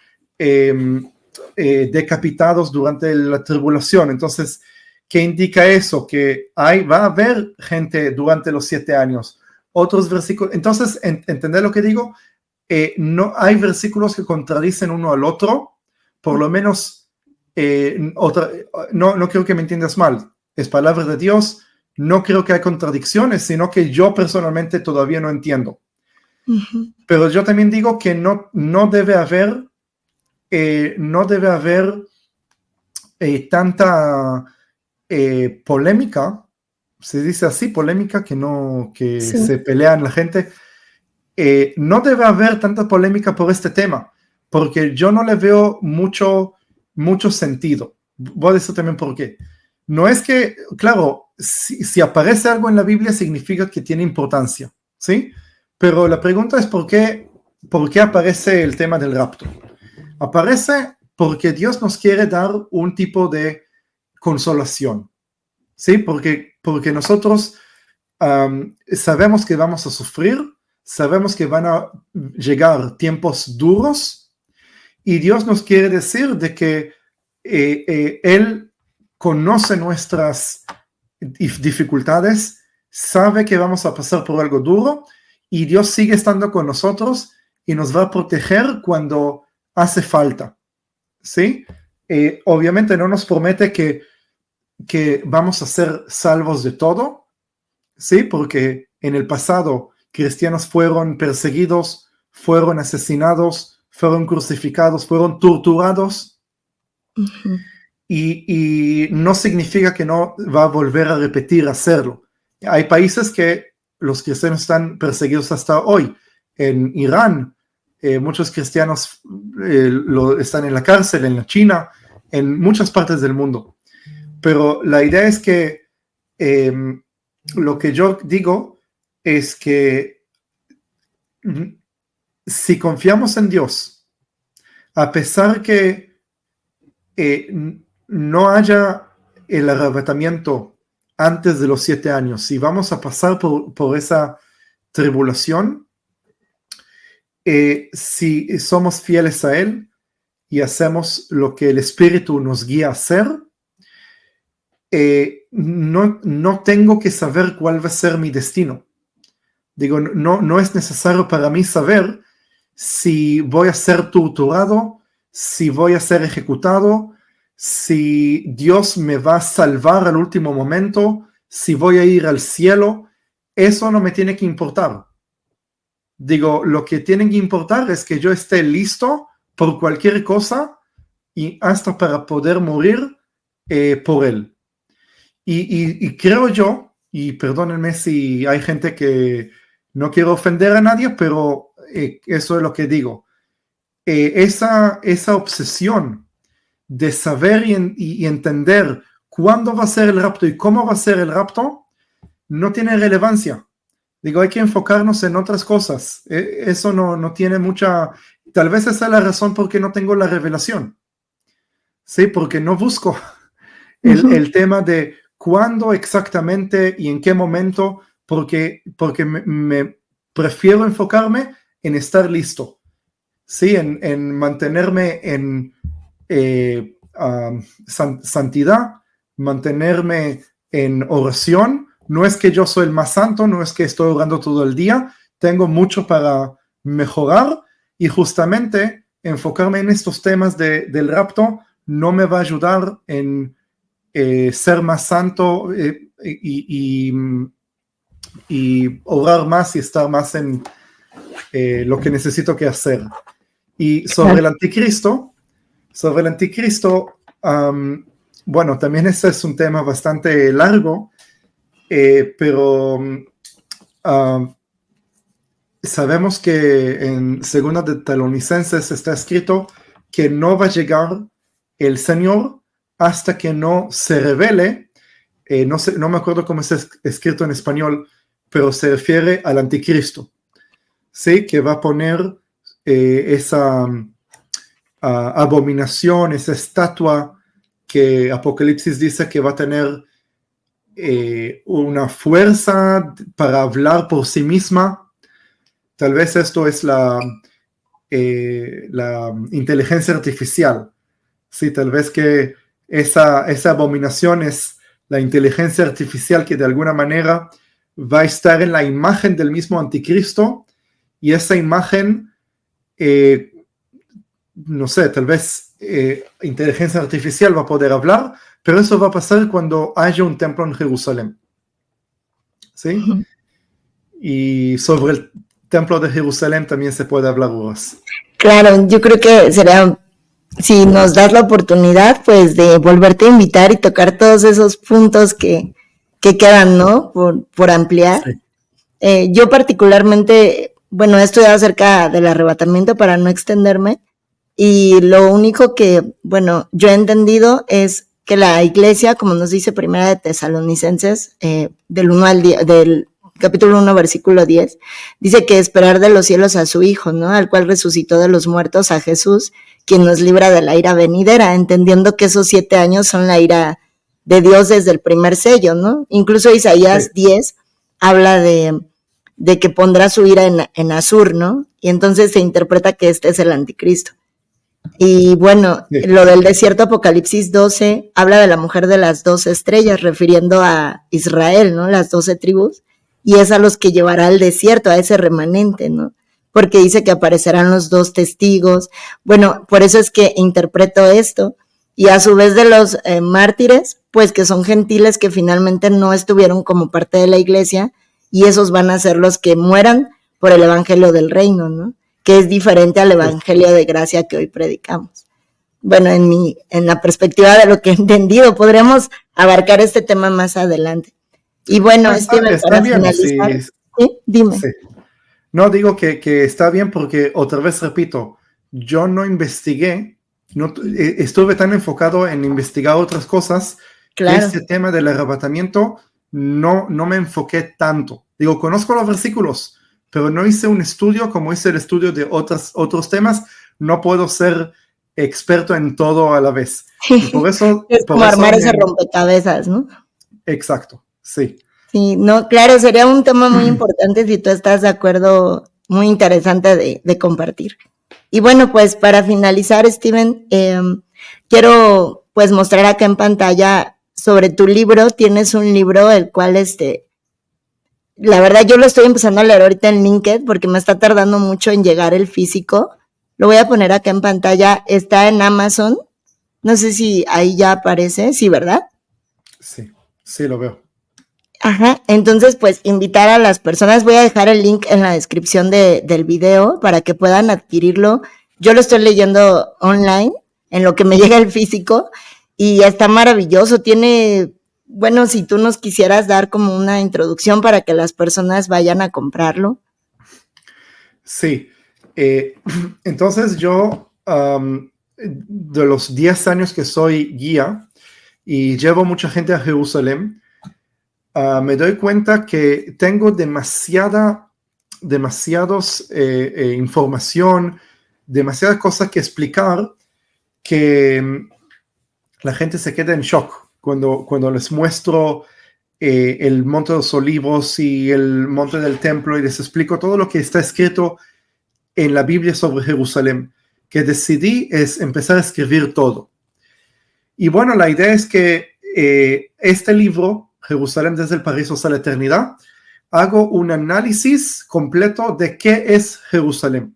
B: decapitados durante la tribulación. Entonces, ¿qué indica eso? Que va a haber gente durante los 7 años. Otros versículos, entonces, ¿entender lo que digo? No hay versículos que contradicen uno al otro, por lo menos, no creo que me entiendas mal, es palabra de Dios, no creo que hay contradicciones, sino que yo personalmente todavía no entiendo. Uh-huh. Pero yo también digo que no debe haber tanta polémica, se dice así, polémica, que sí. Se pelean la gente. No debe haber tanta polémica por este tema, porque yo no le veo mucho sentido. Voy a decir también por qué. No es que, claro, si aparece algo en la Biblia significa que tiene importancia, ¿sí? Pero la pregunta es ¿por qué aparece el tema del rapto? Aparece porque Dios nos quiere dar un tipo de consolación, ¿sí? Porque nosotros sabemos que vamos a sufrir, sabemos que van a llegar tiempos duros y Dios nos quiere decir de que Él conoce nuestras dificultades, sabe que vamos a pasar por algo duro y Dios sigue estando con nosotros y nos va a proteger cuando hace falta, ¿sí? Obviamente no nos promete que vamos a ser salvos de todo, ¿sí? Porque en el pasado cristianos fueron perseguidos, fueron asesinados, fueron crucificados, fueron torturados. Uh-huh. Y no significa que no va a volver a repetir hacerlo. Hay países que los cristianos están perseguidos hasta hoy. En Irán, muchos cristianos están en la cárcel, en la China, en muchas partes del mundo. Pero la idea es que lo que yo digo es que si confiamos en Dios, a pesar que no haya el arrebatamiento antes de los 7 años, si vamos a pasar por esa tribulación, si somos fieles a Él y hacemos lo que el Espíritu nos guía a hacer, no tengo que saber cuál va a ser mi destino. Digo, no es necesario para mí saber si voy a ser torturado, si voy a ser ejecutado, si Dios me va a salvar al último momento, si voy a ir al cielo. Eso no me tiene que importar. Digo, lo que tiene que importar es que yo esté listo por cualquier cosa y hasta para poder morir por Él. Y creo yo, y perdónenme si hay gente que no quiero ofender a nadie, pero eso es lo que digo. Esa obsesión de saber y entender cuándo va a ser el rapto y cómo va a ser el rapto, no tiene relevancia. Digo, hay que enfocarnos en otras cosas. Eso no tiene mucha... Tal vez esa es la razón por qué no tengo la revelación. Sí, porque no busco el tema de cuándo exactamente y en qué momento, porque me prefiero enfocarme en estar listo, ¿sí? En mantenerme en santidad, mantenerme en oración. No es que yo soy el más santo, no es que estoy orando todo el día, tengo mucho para mejorar y justamente enfocarme en estos temas del rapto no me va a ayudar en ser más santo y orar más y estar más en lo que necesito que hacer. Y sobre el anticristo, Bueno, también ese es un tema bastante largo, pero sabemos que en Segunda de Tesalonicenses está escrito que no va a llegar el Señor hasta que no se revele, no me acuerdo cómo está escrito en español, pero se refiere al anticristo, ¿sí? Que va a poner esa abominación, esa estatua que Apocalipsis dice que va a tener una fuerza para hablar por sí misma. Tal vez esto es la inteligencia artificial. Sí, tal vez que esa abominación es la inteligencia artificial que de alguna manera va a estar en la imagen del mismo anticristo, y esa imagen, no sé, tal vez inteligencia artificial va a poder hablar, pero eso va a pasar cuando haya un templo en Jerusalén. ¿Sí?
A: Ujú.
B: Y sobre el templo de Jerusalén también se puede hablar horas.
A: Claro, yo creo que sería, si nos das la oportunidad, pues de volverte a invitar y tocar todos esos puntos que quedan, ¿no? Por ampliar.
B: Sí.
A: Yo particularmente, bueno, he estudiado acerca del arrebatamiento para no extenderme, y lo único que, bueno, yo he entendido es que la iglesia, como nos dice Primera de Tesalonicenses, del 1 al 10, del capítulo 1, versículo 10, dice que esperar de los cielos a su Hijo, ¿no? Al cual resucitó de los muertos, a Jesús, quien nos libra de la ira venidera, entendiendo que esos 7 años son la ira de Dios desde el primer sello, ¿no? Incluso Isaías 10 habla de que pondrá su ira en Asur, ¿no? Y entonces se interpreta que este es el anticristo. Y bueno,
B: Sí.
A: lo del desierto, Apocalipsis 12, habla de la mujer de las 12 estrellas, refiriendo a Israel, ¿no? Las 12 tribus, y es a los que llevará al desierto, a ese remanente, ¿no? Porque dice que aparecerán los 2 testigos. Bueno, por eso es que interpreto esto. Y a su vez de los mártires, pues que son gentiles que finalmente no estuvieron como parte de la iglesia, y esos van a ser los que mueran por el evangelio del reino, ¿no? Que es diferente al evangelio de gracia que hoy predicamos. Bueno, en la perspectiva de lo que he entendido, podremos abarcar este tema más adelante. Y bueno, Steven,
B: Está
A: para
B: bien,
A: finalizar,
B: sí.
A: ¿sí? Dime.
B: Sí. No, digo que está bien porque, otra vez repito, yo no investigué, estuve tan enfocado en investigar otras cosas que
A: Claro.
B: este tema del arrebatamiento no me enfoqué tanto. Digo, conozco los versículos, pero no hice un estudio como hice el estudio de otros temas. No puedo ser experto en todo a la vez. Y por eso...
A: Es como armar ese rompecabezas, ¿no?
B: Exacto, sí.
A: Sí, no, claro, sería un tema muy importante si tú estás de acuerdo, muy interesante de compartir. Y bueno, pues para finalizar, Steven, quiero pues mostrar acá en pantalla sobre tu libro. Tienes un libro el cual la verdad yo lo estoy empezando a leer ahorita en LinkedIn porque me está tardando mucho en llegar el físico. Lo voy a poner acá en pantalla, está en Amazon. No sé si ahí ya aparece, sí, ¿verdad?
B: Sí, sí lo veo.
A: Ajá, entonces pues invitar a las personas, voy a dejar el link en la descripción del video para que puedan adquirirlo. Yo lo estoy leyendo online, en lo que me llega el físico, y está maravilloso. Tiene, bueno, si tú nos quisieras dar como una introducción para que las personas vayan a comprarlo.
B: Sí, entonces yo, de los 10 años que soy guía y llevo mucha gente a Jerusalén, me doy cuenta que tengo demasiados información, demasiadas cosas que explicar, que la gente se queda en shock cuando les muestro el Monte de los Olivos y el Monte del Templo y les explico todo lo que está escrito en la Biblia sobre Jerusalén, que decidí es empezar a escribir todo. Y bueno, la idea es que este libro, Jerusalén desde el paraíso hasta la eternidad, hago un análisis completo de qué es Jerusalén.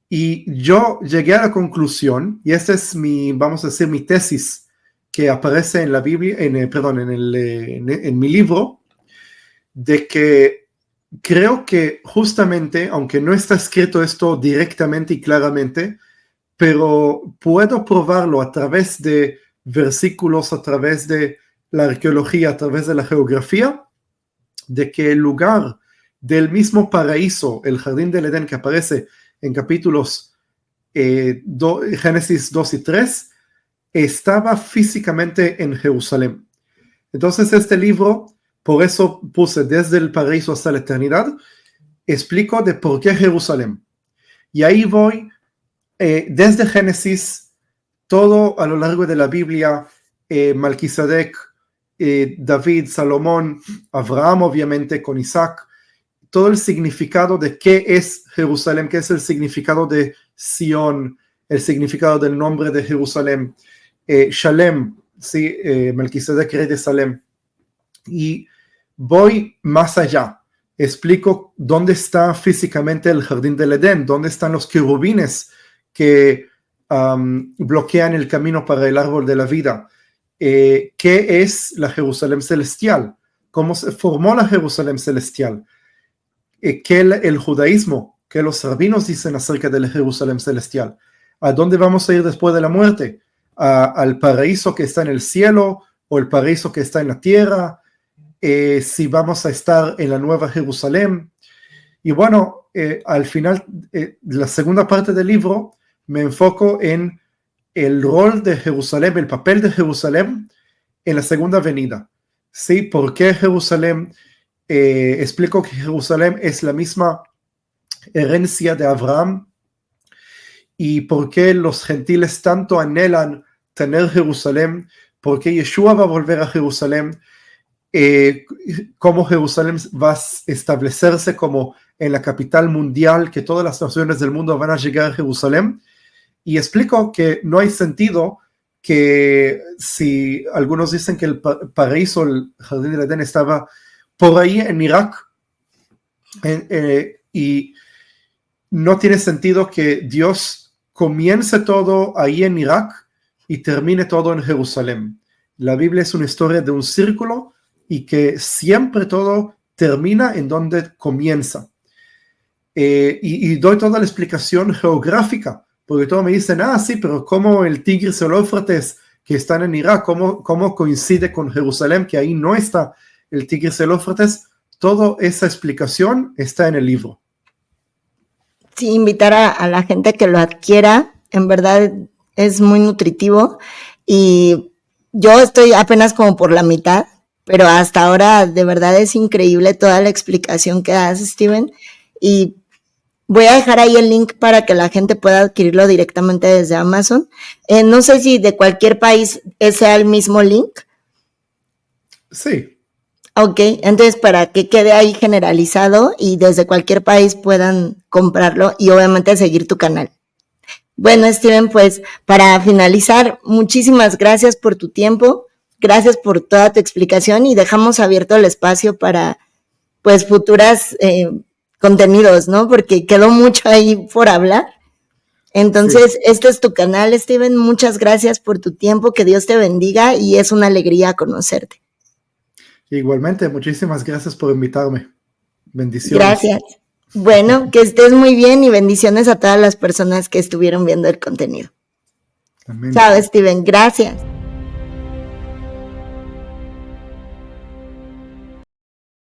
B: Y yo llegué a la conclusión, y esta es vamos a decir, mi tesis que aparece en la Biblia, en mi libro, de que creo que justamente, aunque no está escrito esto directamente y claramente, pero puedo probarlo a través de versículos a través de la arqueología, a través de la geografía, de que el lugar del mismo paraíso, el jardín del Edén que aparece en capítulos Génesis 2 y 3, estaba físicamente en Jerusalén. Entonces este libro, por eso puse desde el paraíso hasta la eternidad, explico de por qué Jerusalén. Y ahí voy desde Génesis, todo a lo largo de la Biblia, Melquisedec, David, Salomón, Abraham obviamente con Isaac, todo el significado de qué es Jerusalén, qué es el significado de Sion, el significado del nombre de Jerusalén, Shalem, ¿sí? Melquisedec, rey de Salem. Y voy más allá, explico dónde está físicamente el jardín del Edén, dónde están los querubines que bloquean el camino para el árbol de la vida, qué es la Jerusalén celestial, cómo se formó la Jerusalén celestial, qué el judaísmo, qué los rabinos dicen acerca de la Jerusalén celestial, a dónde vamos a ir después de la muerte, al paraíso que está en el cielo o el paraíso que está en la tierra, si vamos a estar en la nueva Jerusalén. Y bueno, al final, la segunda parte del libro, me enfoco en el rol de Jerusalén, el papel de Jerusalén en la segunda venida. ¿Sí? ¿Por qué Jerusalén? Explico que Jerusalén es la misma herencia de Abraham y por qué los gentiles tanto anhelan tener Jerusalén, por qué Yeshua va a volver a Jerusalén, cómo Jerusalén va a establecerse como en la capital mundial, que todas las naciones del mundo van a llegar a Jerusalén. Y explico que no hay sentido que si algunos dicen que el paraíso, el jardín del Edén estaba por ahí en Irak, y no tiene sentido que Dios comience todo ahí en Irak y termine todo en Jerusalén. La Biblia es una historia de un círculo y que siempre todo termina en donde comienza. Y doy toda la explicación geográfica, porque todos me dicen, sí, pero ¿cómo el Tigris y el Éufrates que están en Irak, cómo coincide con Jerusalén, que ahí no está el Tigris y el Éufrates? Toda esa explicación está en el libro.
A: Sí, invitar a la gente que lo adquiera, en verdad es muy nutritivo y yo estoy apenas como por la mitad, pero hasta ahora de verdad es increíble toda la explicación que das, Steven, y voy a dejar ahí el link para que la gente pueda adquirirlo directamente desde Amazon. No sé si de cualquier país sea el mismo link.
B: Sí.
A: Ok, entonces para que quede ahí generalizado y desde cualquier país puedan comprarlo y obviamente seguir tu canal. Bueno, Steven, pues para finalizar, muchísimas gracias por tu tiempo, gracias por toda tu explicación y dejamos abierto el espacio para pues futuras contenidos, ¿no? Porque quedó mucho ahí por hablar. Entonces, sí. Este es tu canal, Steven, muchas gracias por tu tiempo, que Dios te bendiga y es una alegría conocerte.
B: Igualmente, muchísimas gracias por invitarme. Bendiciones.
A: Gracias. Bueno, que estés muy bien y bendiciones a todas las personas que estuvieron viendo el contenido.
B: Amén.
A: Chao, Steven. Gracias.